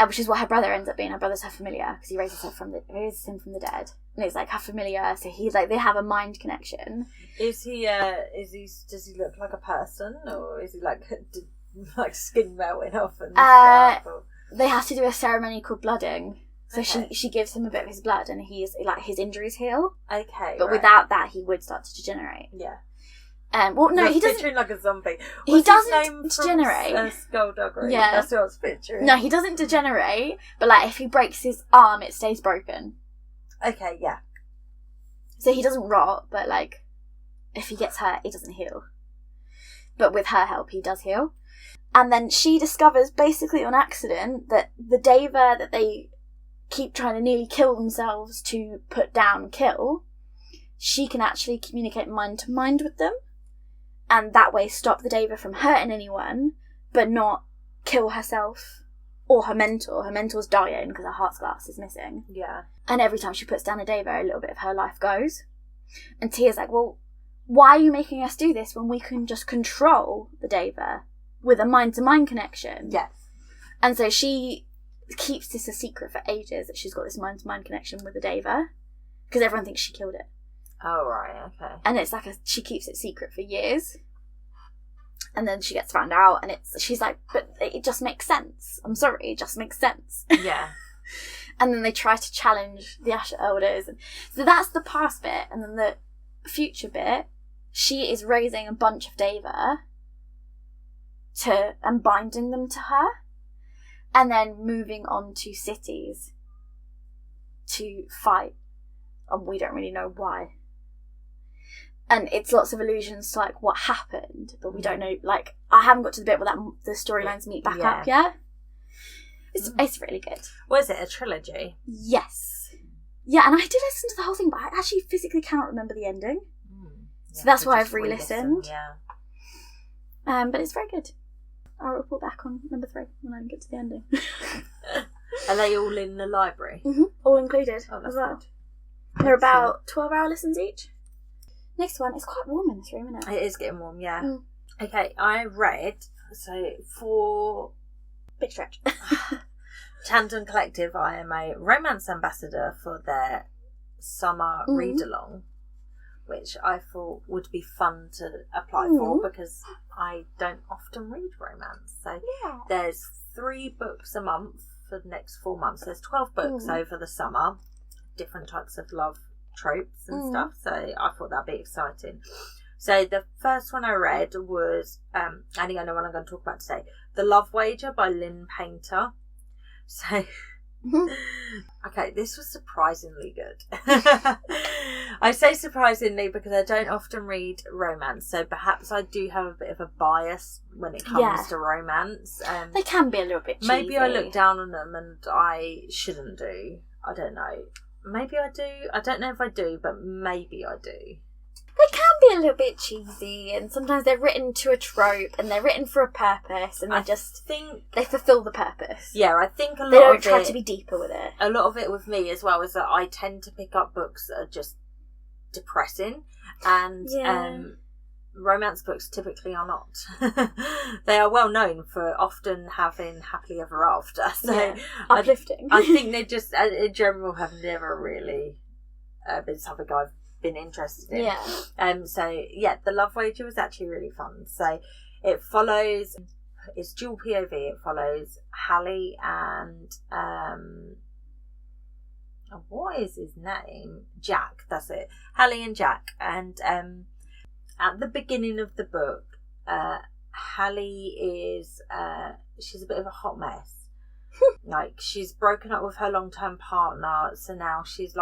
which is what her brother ends up being. Her brother's her familiar because he raises him from the dead, and it's like her familiar. So he's like, they have a mind connection. Does he look like a person, or is he like skin melting off and stuff? Or? They have to do a ceremony called blooding. So she gives him a bit of his blood, and he's like, his injuries heal. Okay. But without that, he would start to degenerate. Yeah. Well, no, he doesn't. Picturing like a zombie. He doesn't degenerate. Skullduggery. Yeah. That's what I was picturing. No, he doesn't degenerate, but like if he breaks his arm, it stays broken. Okay, yeah. So he doesn't rot, but like if he gets hurt, he doesn't heal. But with her help, he does heal. And then she discovers, basically on accident, that the Deva that they keep trying to nearly kill themselves to put down and kill, she can actually communicate mind to mind with them. And that way stop the Deva from hurting anyone, but not kill herself or her mentor. Her mentor's dying because her heart's glass is missing. Yeah. And every time she puts down a Deva, a little bit of her life goes. And Tia's like, well, why are you making us do this when we can just control the Deva with a mind-to-mind connection? Yes. And so she keeps this a secret for ages, that she's got this mind-to-mind connection with the Deva, because everyone thinks she killed it. Oh, right, okay. And it's like she keeps it secret for years. And then she gets found out, and she's like, but it just makes sense. I'm sorry, it just makes sense. Yeah. And then they try to challenge the Asher elders. So that's the past bit. And then the future bit, she is raising a bunch of Deva and binding them to her. And then moving on to cities to fight. And we don't really know why. And it's lots of allusions to like what happened, but we don't know. Like, I haven't got to the bit where the storylines meet back up yet. It's really good. Was it a trilogy? Yes. Yeah, and I did listen to the whole thing, but I actually physically cannot remember the ending. So that's why I've re-listened. Yeah. But it's very good. I'll report back on number 3 when I get to the ending. Are they all in the library? Mm-hmm. All included. Oh, that's as well. good. They're about 12-hour listens each. Next one. It's quite warm in this room, isn't it? It is getting warm, yeah. Mm. Okay, I read, for Big stretch. Tandem Collective, I am a romance ambassador for their summer read-along, which I thought would be fun to apply for because I don't often read romance. So there's 3 books a month for the next 4 months. There's 12 books over the summer, different types of love tropes and stuff. So I thought that'd be exciting. So the first one I read was, only I know what I'm going to talk about today, The Love Wager by Lynn Painter. So, okay, this was surprisingly good. I say surprisingly because I don't often read romance, so perhaps I do have a bit of a bias when it comes to romance. They can be a little bit cheesy. Maybe I look down on them and I shouldn't do. I don't know. Maybe I do. I don't know if I do, but maybe I do. They can be a little bit cheesy, and sometimes they're written to a trope, and they're written for a purpose, and they fulfil the purpose. Yeah, I think a lot of it... They don't try to be deeper with it. A lot of it with me as well is that I tend to pick up books that are just depressing, and romance books typically are not. They are well known for often having happily ever after. So uplifting. I think they just, in general, have never really been something I've been interested in. The Love Wager was actually really fun. So it follows, it's dual POV. It follows Hallie and what is his name? Jack. That's it. Hallie and Jack. And at the beginning of the book, Hallie is she's a bit of a hot mess. Like, she's broken up with her long-term partner, so now she's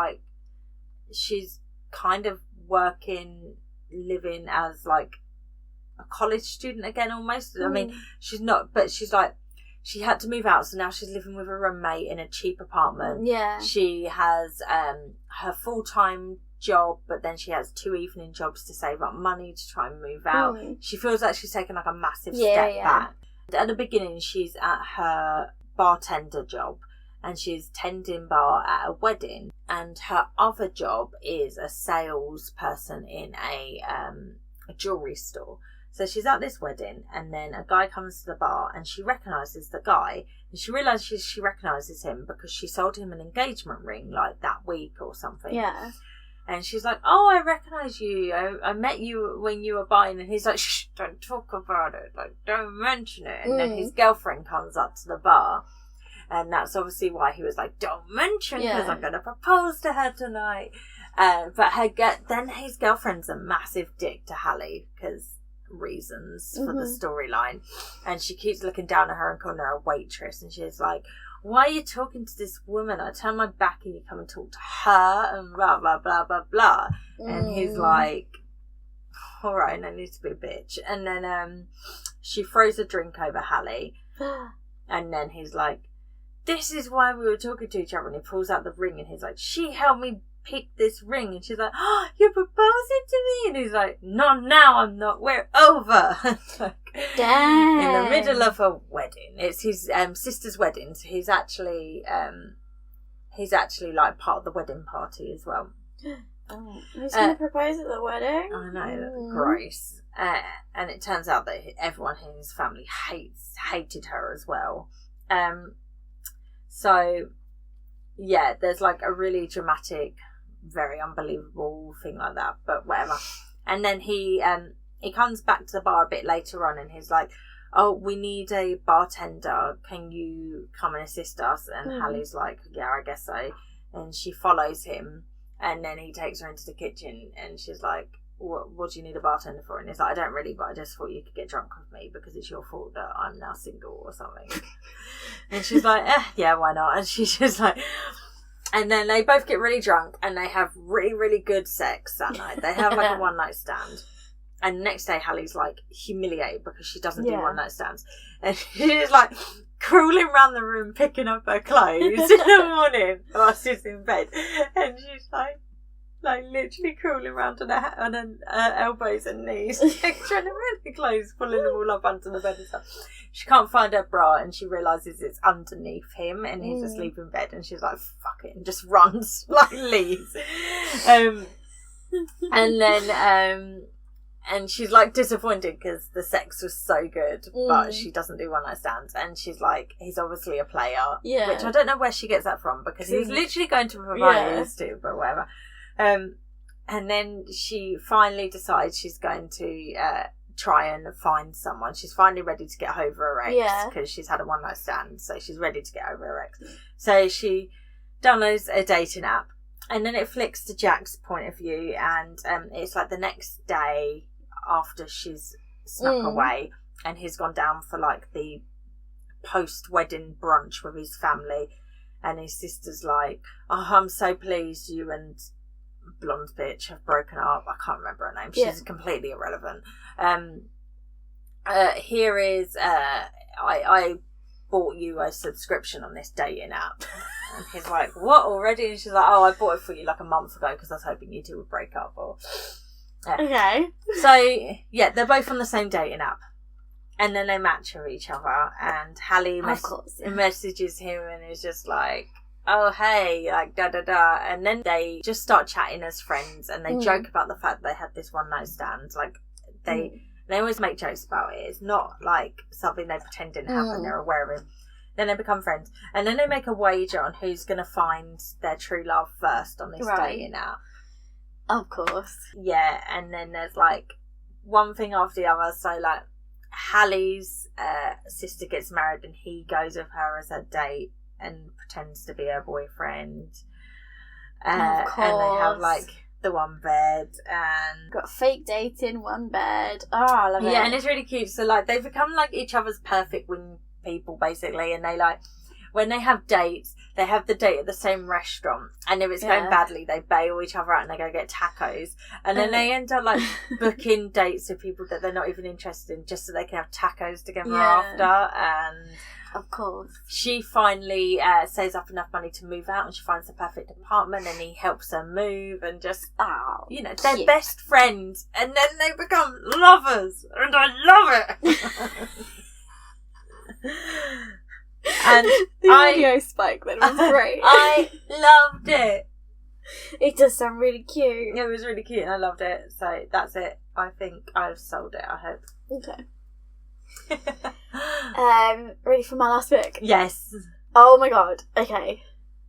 kind of living as like a college student again almost. I mean, she's not, but she's like, she had to move out, so now she's living with a roommate in a cheap apartment. Yeah. She has her full-time job, but then she has 2 evening jobs to save up money to try and move out. She feels like she's taken like a massive step back. At the beginning, she's at her bartender job, and she's tending bar at a wedding, and her other job is a salesperson in a jewellery store. So she's at this wedding, and then a guy comes to the bar, and she recognises the guy, and she realises she recognises him because she sold him an engagement ring like that week or something. Yeah. And she's like, oh, I recognise you. I met you when you were buying. And he's like, shh, don't talk about it. Like, don't mention it. And then his girlfriend comes up to the bar. And that's obviously why he was like, don't mention, because I'm going to propose to her tonight. But then his girlfriend's a massive dick to Hallie because reasons for the storyline, and she keeps looking down at her and calling her a waitress, and she's like, why are you talking to this woman? I turn my back and you come and talk to her and blah blah blah blah blah. And he's like, all right, no need to be a bitch. And then she throws a drink over Hallie, and then he's like, this is why we were talking to each other. And he pulls out the ring and he's like, she helped me pick this ring. And she's like, oh, you're proposing to me? And he's like, not now, I'm not, we're over. Dang. In the middle of a wedding. It's his sister's wedding, so he's actually like part of the wedding party as well. Oh, who's going to propose at the wedding? I know, gross. And it turns out that everyone in his family hated her as well. So yeah, there's like a really dramatic, very unbelievable thing like that, but whatever. And then he comes back to the bar a bit later on and he's like, oh, we need a bartender, can you come and assist us? And Hallie's like, yeah, I guess so. And she follows him, and then he takes her into the kitchen and she's like, what do you need a bartender for? And he's like, I don't really, but I just thought you could get drunk with me because it's your fault that I'm now single or something. And she's like, yeah, why not? And she's just like, and then they both get really drunk and they have really, really good sex that night. They have like a one night stand. And the next day, Hallie's like humiliated because she doesn't do one night stands. And she's like crawling around the room picking up her clothes in the morning while she's in bed. And she's like literally crawling around on her elbows and knees, trying to wear the clothes, pulling them all up under the bed and stuff. She can't find her bra and she realises it's underneath him and he's asleep in bed, and she's like, fuck it, and just runs, like leaves. And then and she's like disappointed because the sex was so good, but she doesn't do one night stands, and she's like, he's obviously a player, which I don't know where she gets that from because he's literally going to propose to, but whatever. And then she finally decides she's going to try and find someone. She's finally ready to get over her ex because she's had a one night stand, so she's ready to get over her ex. So she downloads a dating app, and then it flicks to Jack's point of view, and it's like the next day after she's snuck away, and he's gone down for like the post-wedding brunch with his family, and his sister's like, oh, I'm so pleased you and blonde bitch have broken up. I can't remember her name. She's completely irrelevant. Here is I bought you a subscription on this dating app. And he's like, what, already? And she's like, oh, I bought it for you like a month ago because I was hoping you two would break up. Or okay. So yeah, they're both on the same dating app, and then they match with each other, and Hallie messages him and is just like, oh hey, like da da da, and then they just start chatting as friends, and they joke about the fact that they had this one night stand. Like they always make jokes about it. It's not like something they pretend didn't happen. They're aware of it. Then they become friends, and then they make a wager on who's going to find their true love first on this dating app. Of course. Yeah, and then there's like one thing after the other. So like Hallie's sister gets married, and he goes with her as a date and pretends to be her boyfriend. Of course. And they have like the one bed, and got fake dating, one bed. Oh, I love it. Yeah, and it's really cute. So like they become like each other's perfect wing people basically, and they like, when they have dates, they have the date at the same restaurant, and if it's going badly, they bail each other out and they go get tacos, and then they end up like booking dates with people that they're not even interested in just so they can have tacos together after. And of course, she finally saves up enough money to move out, and she finds the perfect apartment, and he helps her move, and just they're best friends, and then they become lovers, and I love it. And the audio spike then was great. I loved it. It does sound really cute. It was really cute and I loved it. So that's it. I think I've sold it, I hope. Okay. Ready for my last book? Yes. Oh my god. Okay.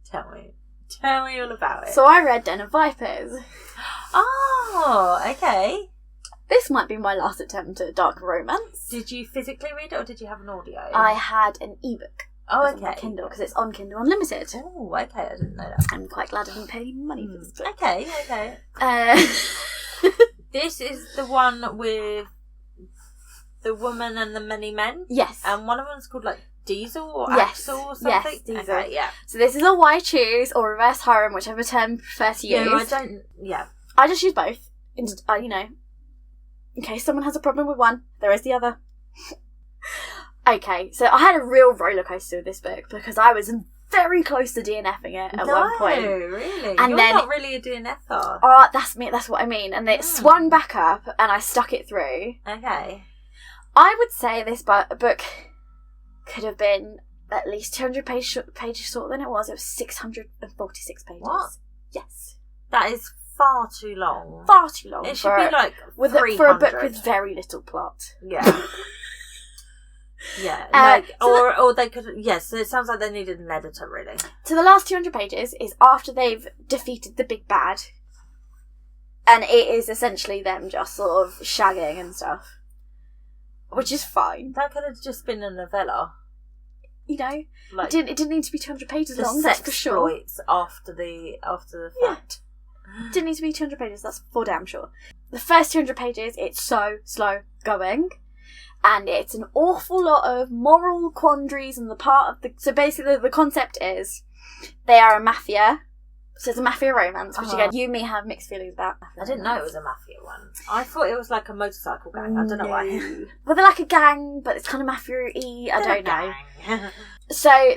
Tell me all about it. So I read Den of Vipers. Oh, okay. This might be my last attempt at dark romance. Did you physically read it or did you have an audio? I had an ebook. Oh, on my Kindle, because it's on Kindle Unlimited. Oh, okay, I didn't know that. I'm quite glad I didn't pay any money for this book. Okay. This is the one with the woman and the many men? Yes. And one of them's called, like, Diesel or Axel or something? Yes, Diesel. Okay, yeah. So this is a why choose or reverse harem, whichever term you prefer to use. I just use both. In case someone has a problem with one, there is the other. Okay, so I had a real roller coaster with this book because I was very close to DNFing it at one point. No, really? And You're then, not really a DNFer. Oh, that's me. That's what I mean. And it swung back up, and I stuck it through. Okay. I would say this book could have been at least 200 pages shorter than it was. It was 646 pages. What? Yes. That is far too long. Far too long. It should be like for a book with very little plot. Yeah. Yeah, or they could. Yes, so it sounds like they needed an editor, really. So the last 200 pages is after they've defeated the big bad, and it is essentially them just sort of shagging and stuff, which is fine. That could have just been a novella. You know, like it didn't need to be 200 pages long. That's for sure. Exploits after the fact. Didn't need to be 200 pages. That's for damn sure. The first 200 pages, it's so slow going. And it's an awful lot of moral quandaries on the part of the... So basically the concept is they are a mafia. So it's a mafia romance, which again, you and me have mixed feelings about. I didn't know it was a mafia one. I thought it was like a motorcycle gang. I don't know why. Well, they're like a gang, but it's kind of mafia-y. I don't know. So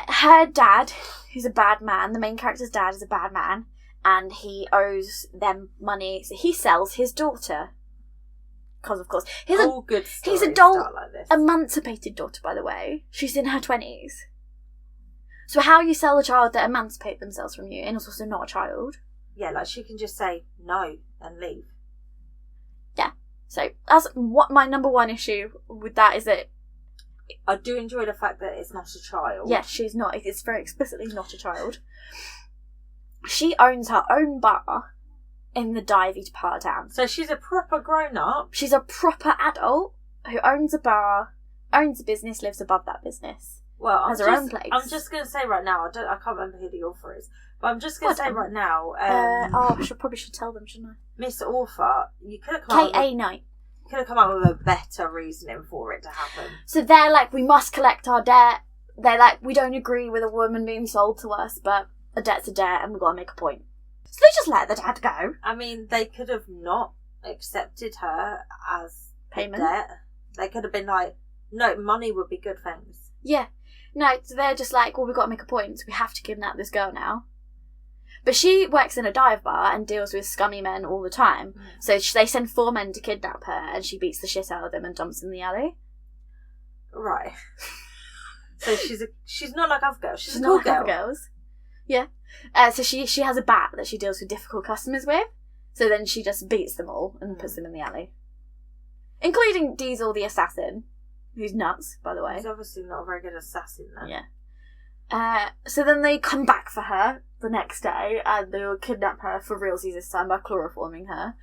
her dad, who's a bad man, the main character's dad is a bad man, and he owes them money. So he sells his daughter. Because, of course, he's adult, like emancipated daughter, by the way. She's in her 20s. So how you sell a child that emancipate themselves from you and is also not a child? Yeah, like she can just say no and leave. Yeah. So that's what my number one issue with that is that I do enjoy the fact that it's not a child. Yes, she's not. It's very explicitly not a child. She owns her own bar in the divey part of town. So she's a proper grown-up. She's a proper adult who owns a bar, owns a business, lives above that business. Well, has her own place. I'm just going to say right now, I can't remember who the author is, but I'm just going to say right now... I probably should tell them, shouldn't I? Miss Author, you could have come K.A. Knight. You could have come up with a better reasoning for it to happen. So they're like, we must collect our debt. They're like, we don't agree with a woman being sold to us, but a debt's a debt and we've got to make a point. So they just let the dad go. I mean, they could have not accepted her as payment. Debt. They could have been like, no, money would be good, thanks. Yeah. No, so they're just like, well, we've got to make a point, so we have to kidnap this girl now. But she works in a dive bar and deals with scummy men all the time. So they send 4 men to kidnap her and she beats the shit out of them and dumps them in the alley. Right. So she's not like other girls. She's not like other girls. Yeah. So she has a bat that she deals with difficult customers with. So then she just beats them all and puts them in the alley. Including Diesel the assassin, who's nuts, by the way. He's obviously not a very good assassin, then. Yeah. So then they come back for her the next day and they'll kidnap her for realsies this time by chloroforming her.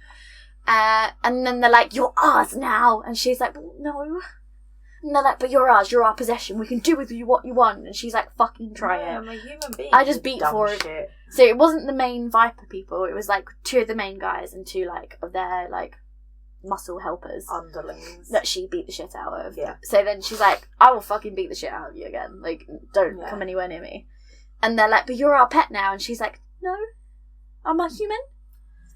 And then they're like, you're ours now. And she's like, well, no. And they're like, but you're ours, you're our possession, we can do with you what you want. And she's like, fucking try it. I'm a human being. I just beat for it. So it wasn't the main Viper people, it was like 2 of the main guys and 2 like of their like muscle helpers. Underlings. That she beat the shit out of. Yeah. So then she's like, I will fucking beat the shit out of you again. Like, don't come anywhere near me. And they're like, but you're our pet now. And she's like, no, I'm a human.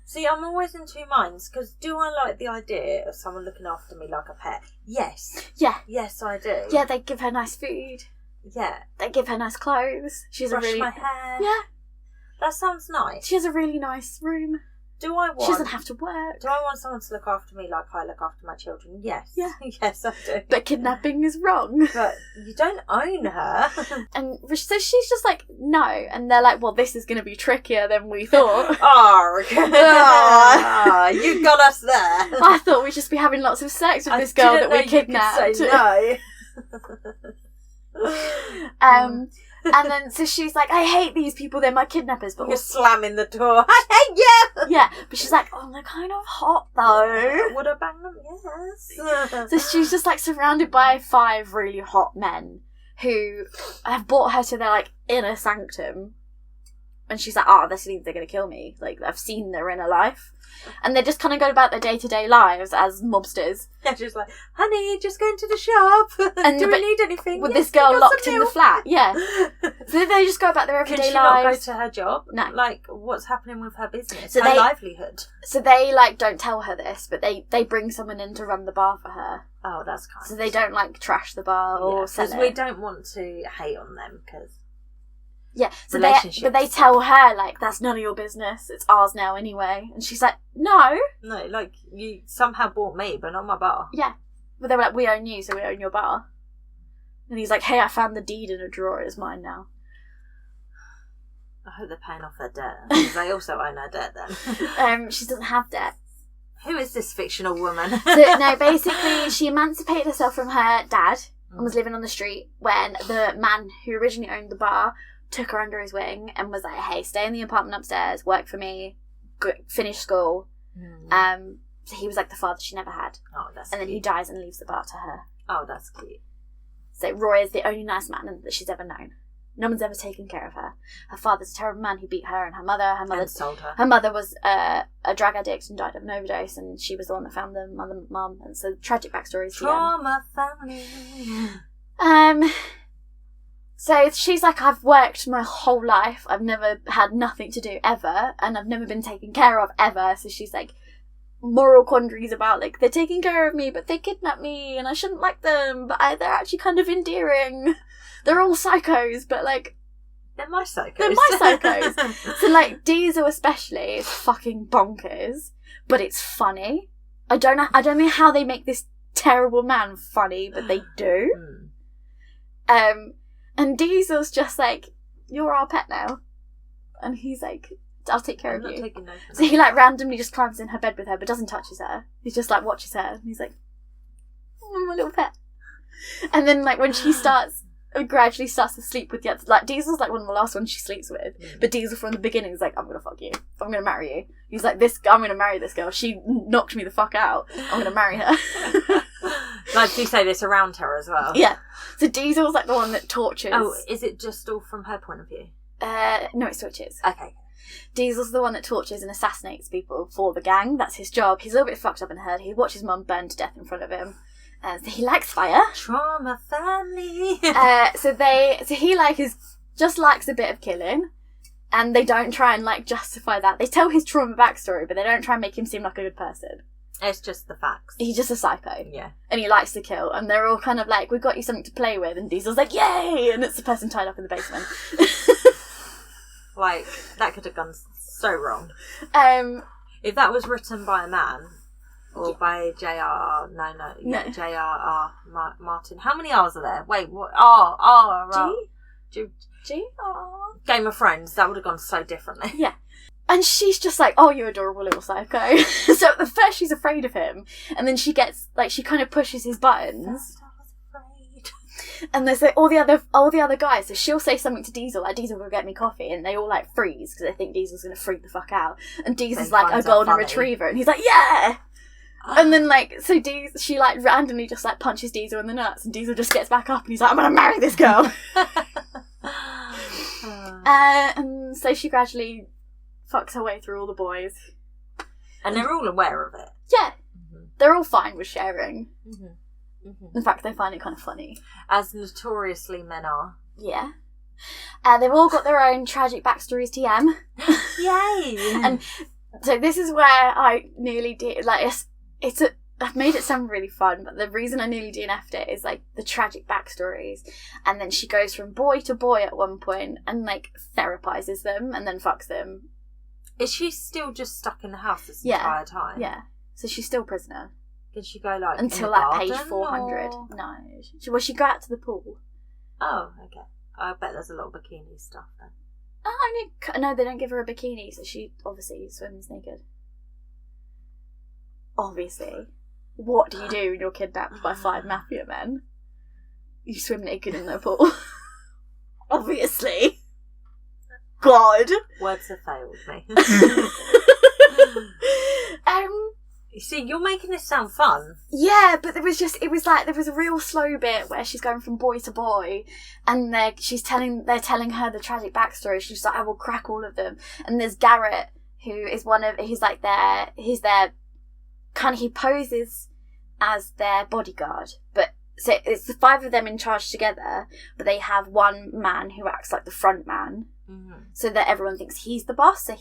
See, I'm always in 2 minds, because do I like the idea of someone looking after me like a pet? Yes. Yeah. Yes, I do. Yeah, they give her nice food. Yeah. They give her nice clothes. Brush my hair. Yeah. That sounds nice. She has a really nice room. Do I want... She doesn't have to work. Do I want someone to look after me like I look after my children? Yes. Yeah. Yes, I do. But kidnapping is wrong. But you don't own her. And so she's just like, no. And they're like, well, this is going to be trickier than we thought. You got us there. I thought we'd just be having lots of sex with this girl that we kidnapped. You could say no. And then, so she's like, I hate these people, they're my kidnappers. But you're slamming the door. I hate you! Yeah, but she's like, oh, they're kind of hot, though. Would I bang them? Yes. So she's just, like, surrounded by 5 really hot men who have brought her to their, like, inner sanctum. And she's like, oh, this means they're going to kill me. Like, I've seen their inner life. And they just kind of go about their day-to-day lives as mobsters. Yeah, just like, honey, just going to the shop. And do we need anything? With Yes, this girl we got locked some in the milk. flat. Yeah. So they just go about their everyday Can she not lives. go to her job? No. Like, what's happening with her business? So her livelihood? So they, like, don't tell her this, but they bring someone in to run the bar for her. Oh, that's kind So they don't, like, trash the bar or sell because it. we don't want to hate on them, because... Yeah, so relationships. but they tell her, like, that's none of your business. It's ours now anyway. And she's like, no. No, like, you somehow bought me, but not my bar. Yeah. But they were like, we own you, so we own your bar. And he's like, hey, I found the deed in a drawer. It's mine now. I hope they're paying off their debt, because they also own her debt then. She doesn't have debt. Who is this fictional woman? So, no, basically, she emancipated herself from her dad and was living on the street when the man who originally owned the bar took her under his wing and was like, hey, stay in the apartment upstairs, work for me, finish school. So he was like the father she never had. Oh, that's And then he dies and leaves the bar to her. Oh, that's cute. So Roy is the only nice man that she's ever known. No one's ever taken care of her. Her father's a terrible man who beat her and her mother. And sold her. Her mother was a drug addict and died of an overdose, and she was the one that found them, mum. And so tragic backstories. Trauma family. So she's like, I've worked my whole life. I've never had nothing to do ever, and I've never been taken care of ever. So she's like, moral quandaries about, like, they're taking care of me, but they kidnapped me, and I shouldn't like them, but they're actually kind of endearing. They're all psychos, but, like... They're my psychos. They're my psychos. So, like, Diesel especially is fucking bonkers, but it's funny. I don't know how they make this terrible man funny, but they do. And Diesel's just like, you're our pet now. And he's like, I'll take care of you. Taking no for So he, like, randomly just climbs in her bed with her, but doesn't touches her. He just, like, watches her. And he's like, oh, my little pet. And then, like, when she gradually starts to sleep with the other, like, Diesel's, like, one of the last ones she sleeps with. But Diesel from the beginning is like, I'm gonna fuck you. I'm gonna marry you. He's like, I'm gonna marry this girl. She knocked me the fuck out. I'm gonna marry her. Like, do you say this around her as well? Yeah. So Diesel's, like, the one that tortures. Oh, is it just all from her point of view? No, it switches. Okay. Diesel's the one that tortures and assassinates people for the gang. That's his job. He's a little bit fucked up in the head. He watches mum burn to death in front of him. So he likes fire. Trauma family. So he just likes a bit of killing, and they don't try and, like, justify that. They tell his trauma backstory, but they don't try and make him seem like a good person. It's just the facts. He's just a psycho. Yeah. And he likes to kill, and they're all kind of like, we've got you something to play with, and Diesel's like, yay! And it's the person tied up in the basement. Like, that could have gone so wrong. If that was written by a man, or by J.R.R. Martin. How many R's are there? Wait, what? G-R. Game of Thrones, that would have gone so differently. Yeah. And she's just like, oh, you adorable little psycho. So at first she's afraid of him, and then she gets, like, she kind of pushes his buttons. I was afraid. And there's, like, all the other guys, so she'll say something to Diesel, like, Diesel will get me coffee, and they all, like, freeze, because they think Diesel's going to freak the fuck out. And Diesel's like a golden retriever, and he's like, yeah! And then, like, so she, like, randomly just, like, punches Diesel in the nuts, and Diesel just gets back up, and he's like, I'm going to marry this girl! And so she gradually fucks her way through all the boys. And they're all aware of it. Yeah. Mm-hmm. They're all fine with sharing. Mm-hmm. Mm-hmm. In fact, they find it kind of funny. As notoriously men are. Yeah. They've all got their own tragic backstories, TM. Yay! And so this is where I nearly did, like, I've made it sound really fun, but the reason I nearly DNF'd it is, like, the tragic backstories. And then she goes from boy to boy at one point and, like, therapizes them and then fucks them. Is she still just stuck in the house this entire time? Yeah. So she's still prisoner. Did she go, like, until, in like, garden, page 400. Or? No. She go out to the pool. Oh, okay. I bet there's a lot of bikini stuff then. No, they don't give her a bikini, so she obviously swims naked. Obviously. What do you do when you're kidnapped by 5 mafia men? You swim naked in their pool. Obviously. God. Words have failed me. You see, you're making this sound fun. Yeah, but there was a real slow bit where she's going from boy to boy, and they're telling her the tragic backstory. She's like, I will crack all of them. And there's Garrett, who is he poses as their bodyguard, but so it's the 5 of them in charge together, but they have one man who acts like the front man, so that everyone thinks he's the boss. So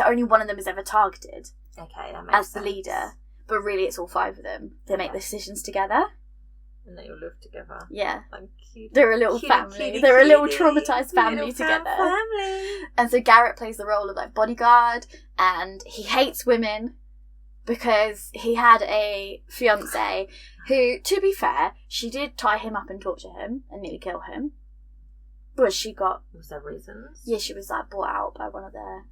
only one of them is ever targeted. Okay, that makes as the leader, but really it's all 5 of them. They make the decisions together, and they all live together. Yeah, like cute, they're a little family. They're a little traumatized family together. Family. And so Garrett plays the role of like bodyguard, and he hates women because he had a fiance who, to be fair, she did tie him up and torture him and nearly kill him. But was there reasons? Yeah, she was like bought out by one of their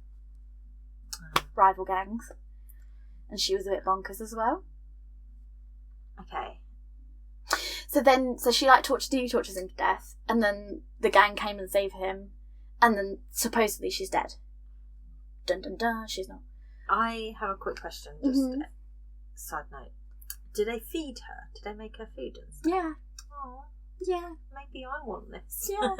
rival gangs. And she was a bit bonkers as well. Okay. So she like tortures him to death, and then the gang came and saved him, and then supposedly she's dead. Dun dun dun, she's not. I have a quick question, just side note. Do they feed her? Do they make her food and stuff? Yeah. Oh. Yeah. Maybe I want this. Yeah.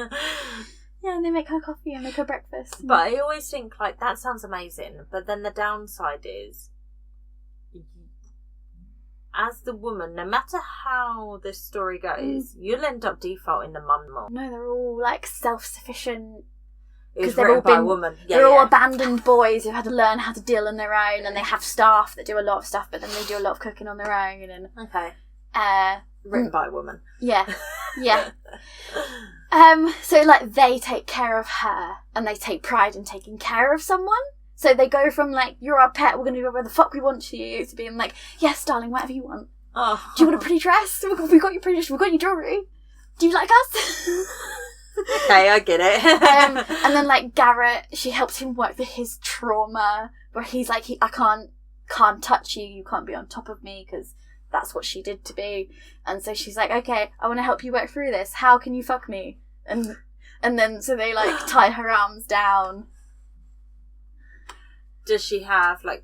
Yeah, and they make her coffee and make her breakfast. But I always think, like, that sounds amazing, but then the downside is, as the woman, no matter how this story goes, you'll end up defaulting the mum more. No, they're all like self-sufficient. Because they're all by a woman. Yeah, they're all abandoned boys who've had to learn how to deal on their own, and they have staff that do a lot of stuff, but then they do a lot of cooking on their own. And written by a woman. Yeah, yeah. So like they take care of her, and they take pride in taking care of someone. So they go from like, you're our pet, we're going to do whatever the fuck we want to you, to being like, yes, darling, whatever you want. Oh. Do you want a pretty dress? We got your pretty dress, we got your jewellery. Do you like us? Okay, I get it. And then like Garrett, she helps him work through his trauma, where he's like, I can't touch you, you can't be on top of me, because that's what she did to me. And so she's like, okay, I want to help you work through this. How can you fuck me? And then so they like tie her arms down. Does she have, like,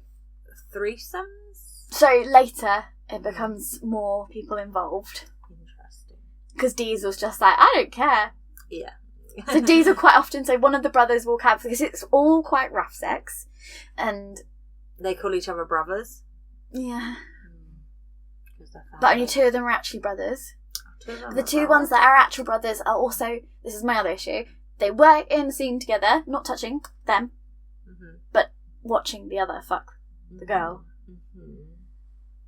threesomes? So later, it becomes more people involved. Interesting. Because Diesel's just like, I don't care. Yeah. So Diesel quite often, so one of the brothers will have, because it's all quite rough sex, and... They call each other brothers? Yeah. But only 2 of them are actually brothers. The 2 brothers. Ones that are actual brothers are also, this is my other issue, they work in the scene together, not touching them, but watching the other fuck the girl.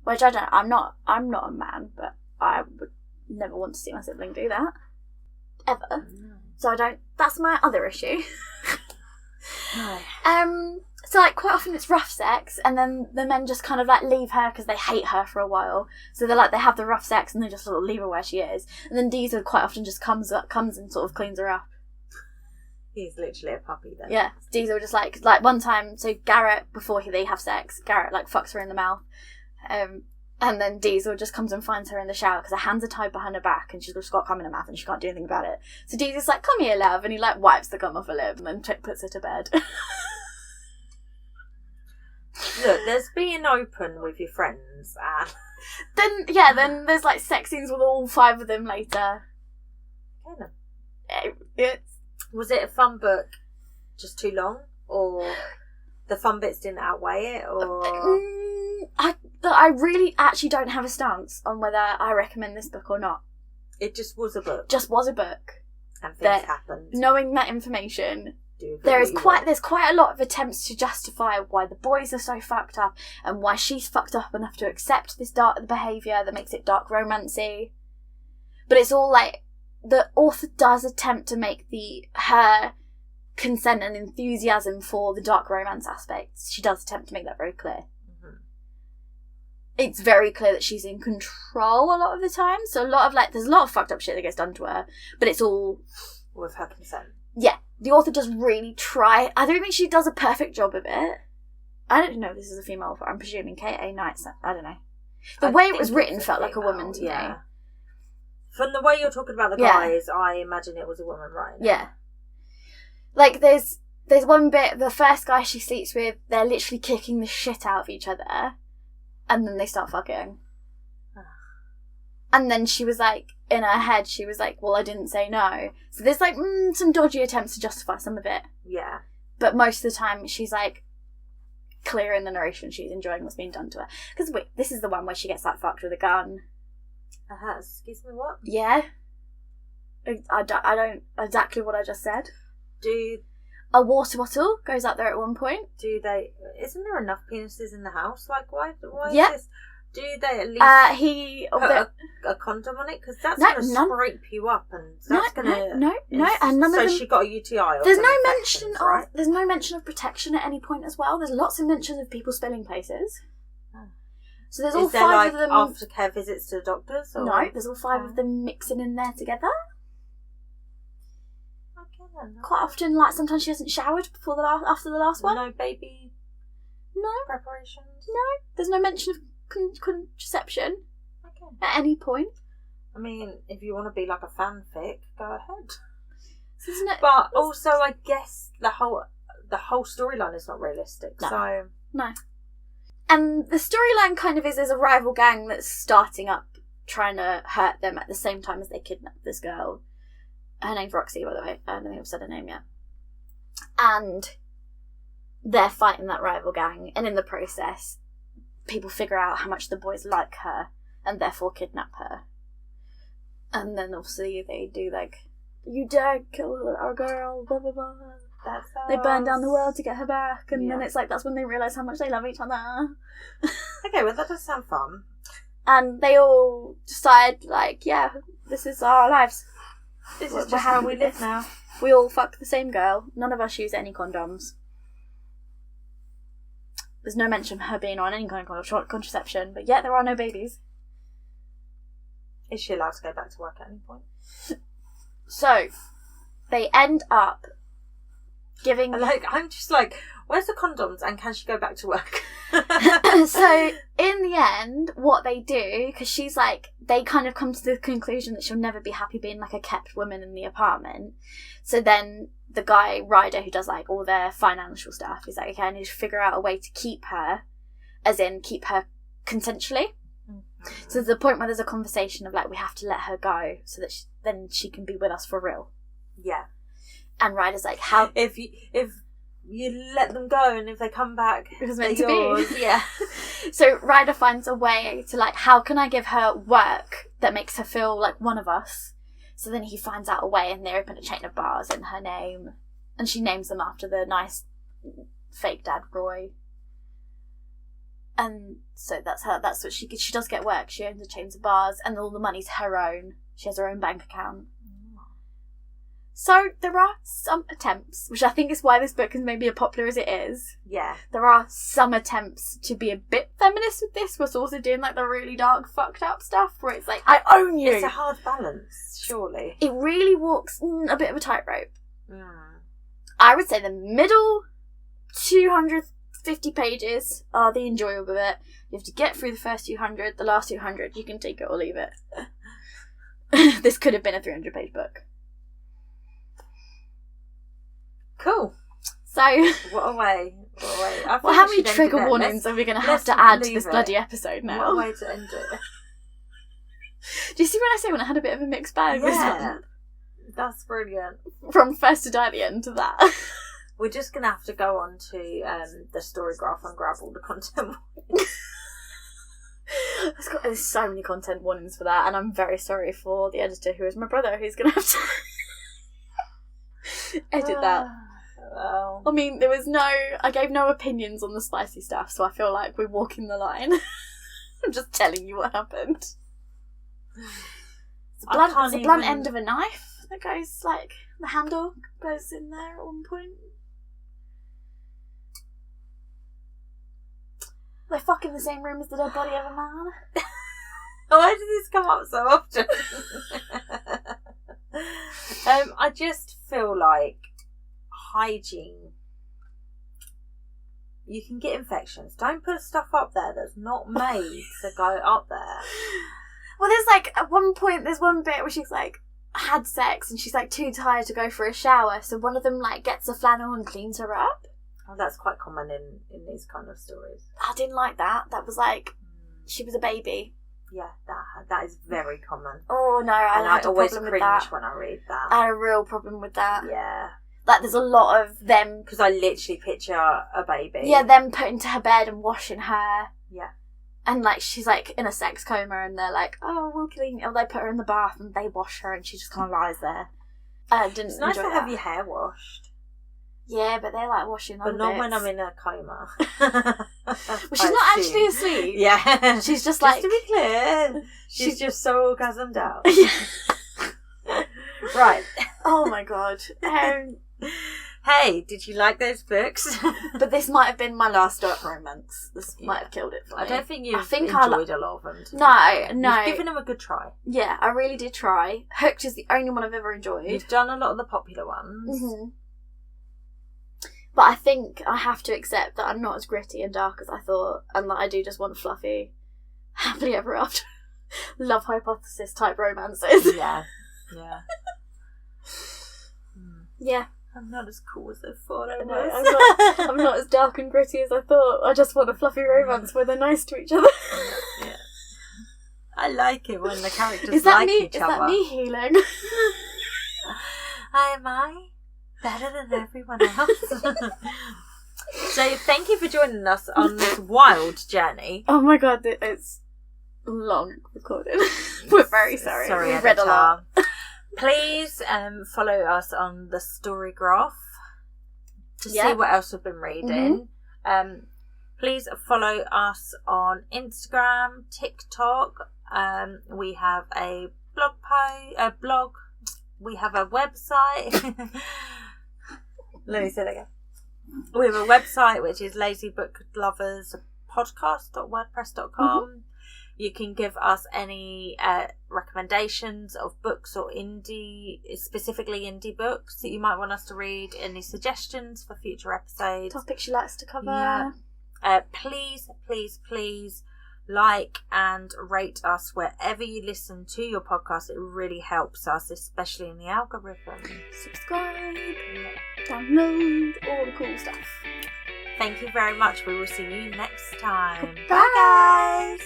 Which I'm not a man, but I would never want to see my sibling do that. Ever. So that's my other issue. So like quite often it's rough sex, and then the men just kind of like leave her because they hate her for a while. So they have the rough sex and they just sort of leave her where she is. And then Diesel quite often just comes and sort of cleans her up. He's literally a puppy then. Yeah, Diesel just like one time, so Garrett, before they have sex, Garrett like fucks her in the mouth. And then Diesel just comes and finds her in the shower because her hands are tied behind her back and she's just got cum in her mouth and she can't do anything about it. So Diesel's like, come here, love, and he like wipes the cum off her lip and then puts her to bed. Look, there's being open with your friends. Then there's like sex scenes with all 5 of them later. Was it a fun book, just too long, or the fun bits didn't outweigh it, or? I really actually don't have a stance on whether I recommend this book or not. It just was a book. Just was a book. And things happened. Knowing that information, there's quite a lot of attempts to justify why the boys are so fucked up and why she's fucked up enough to accept this dark behaviour that makes it dark romancy. But it's all like, the author does attempt to make her consent and enthusiasm for the dark romance aspects. She does attempt to make that very clear. It's very clear that she's in control a lot of the time. So there's a lot of fucked up shit that gets done to her, but it's all with her consent. Yeah, the author does really try. I don't think she does a perfect job of it. I don't know if this is a female author. I'm presuming K.A. Knight's. I don't know. The way it was written felt like a woman to me. From the way you're talking about the guys, I imagine it was a woman writing it. Yeah. Like, there's one bit, the first guy she sleeps with, they're literally kicking the shit out of each other. and then they start fucking. And then she was like, in her head, she was like, well, I didn't say no. So there's like some dodgy attempts to justify some of it. Yeah. But most of the time, she's like clear in the narration. She's enjoying what's being done to her. Because wait, this is the one where she gets like fucked with a gun. Excuse me, what? Yeah. I don't exactly what I just said. Do a water bottle goes up there at one point. Do they? Isn't there enough penises in the house? Like, why yeah. is this? Do they at least he put a condom on it? Because that's going to scrape you up, and that's going to no, and none of them. So she got a UTI. Or there's no mention right? of there's no mention of protection at any point as well. There's lots of mentions of people spilling places. Oh. So there's all five of them. Aftercare visits to the doctors? Or? No, there's all five of them mixing in there together. Okay, then. Quite often, like sometimes she hasn't showered after the last one. No baby. No preparations. No, there's no mention of contraception at any point. I mean, if you want to be like a fanfic, go ahead. Isn't it? But also, I guess the whole storyline is not realistic. No. So no. And the storyline kind of is there's a rival gang that's starting up, trying to hurt them at the same time as they kidnap this girl. Her name's Roxy, by the way. I don't think I've said her name yet. And they're fighting that rival gang, and in the process, people figure out how much the boys like her and therefore kidnap her. And then obviously they do like, you dare kill our girl, blah blah blah. They burn down the world to get her back, and then it's like that's when they realise how much they love each other. Okay, well that does sound fun. And they all decide like, yeah, this is our lives. This is just how we live now. We all fuck the same girl. None of us use any condoms. There's no mention of her being on any kind of contraception, but yet there are no babies. Is she allowed to go back to work at any point? So, they end up giving... I'm just like, where's the condoms and can she go back to work? So, in the end, what they do, because she's like, they kind of come to the conclusion that she'll never be happy being like a kept woman in the apartment. So then the guy, Ryder, who does like all their financial stuff, he's like, okay, I need to figure out a way to keep her, as in keep her consensually. Mm-hmm. So there's a point where there's a conversation of like, we have to let her go so that then she can be with us for real. Yeah. And Ryder's like, how... If you let them go and if they come back, it was meant to be. Yeah. So Ryder finds a way to like, how can I give her work that makes her feel like one of us? So then he finds out a way, and they open a chain of bars in her name, and she names them after the nice fake dad Roy. And so that's her. That's what she does get work. She owns a chain of bars, and all the money's her own. She has her own bank account. So there are some attempts, which I think is why this book is maybe as popular as it is. Yeah. There are some attempts to be a bit feminist with this, but also doing like the really dark, fucked up stuff where it's like, I own you. It's a hard balance, surely. It really walks a bit of a tightrope. Mm. I would say the middle 250 pages are the enjoyable bit. You have to get through the first 200, the last 200, you can take it or leave it. This could have been a 300-page book. Cool. So, what a way. Well, how many trigger warnings are we going to have to add to this bloody episode now? What a way to end it. Do you see what I say when I had a bit of a mixed bag? Yeah. That's brilliant. From first to die, the end to that. We're just going to have to go on to the Storygraph and grab all the content warnings. There's so many content warnings for that, and I'm very sorry for the editor, who is my brother, who's going to have to edit that. Well. I mean, I gave no opinions on the spicy stuff, so I feel like we're walking the line. I'm just telling you what happened. It's a blunt end of a knife that goes, like, the handle goes in there at one point. They fuck in the same room as the dead body of a man. Why does this come up so often? I just feel like hygiene. You can get infections. Don't put stuff up there that's not made to go up there. Well, there's like at one point, there's one bit where she's like had sex and she's like too tired to go for a shower, so one of them like gets a flannel and cleans her up. Oh, that's quite common in these kind of stories. I didn't like that. That was like, she was a baby. Yeah, that is very common. Oh no, I always cringe when I read that. I had a real problem with that. Yeah. Like, there's a lot of them... Because I literally picture a baby. Yeah, them putting to her bed and washing her. Yeah. And, like, she's, like, in a sex coma and they're like, oh, we'll clean... Or they put her in the bath and they wash her and she just kind of lies there. It's nice to have your hair washed. Yeah, but they're, like, washing other But not bits. when I'm in a coma. Well, she's not actually asleep. Yeah. She's just like... Just to be clear, she's just so orgasmed out. Right. Oh, my God. Hey, did you like those books? But this might have been my last dark romance. This might have killed it for me. I don't think you've enjoyed a lot of them. No. You've given them a good try. Yeah, I really did try. Hooked is the only one I've ever enjoyed. You've done a lot of the popular ones. Mm-hmm. But I think I have to accept that I'm not as gritty and dark as I thought, and that I do just want fluffy, happily ever after, love hypothesis type romances. Yeah. Yeah. I'm not as cool as I thought I was. No, I'm not as dark and gritty as I thought. I just want a fluffy romance where they're nice to each other. Yeah. I like it when the characters each other. Is that me healing? Am I better than everyone else? So thank you for joining us on this wild journey. Oh my God, it's long recorded. We're very sorry. We read a lot. Please follow us on the Storygraph to see what else we've been reading. Mm-hmm. Please follow us on Instagram, TikTok. We have a blog. We have a website. Let me say that again. We have a website which is lazybookloverspodcast.wordpress.com. You can give us any recommendations of books or specifically indie books that you might want us to read. Any suggestions for future episodes. Topics she likes to cover. Yeah. Please like and rate us wherever you listen to your podcast. It really helps us, especially in the algorithm. Subscribe. Download. All the cool stuff. Thank you very much. We will see you next time. Bye, guys.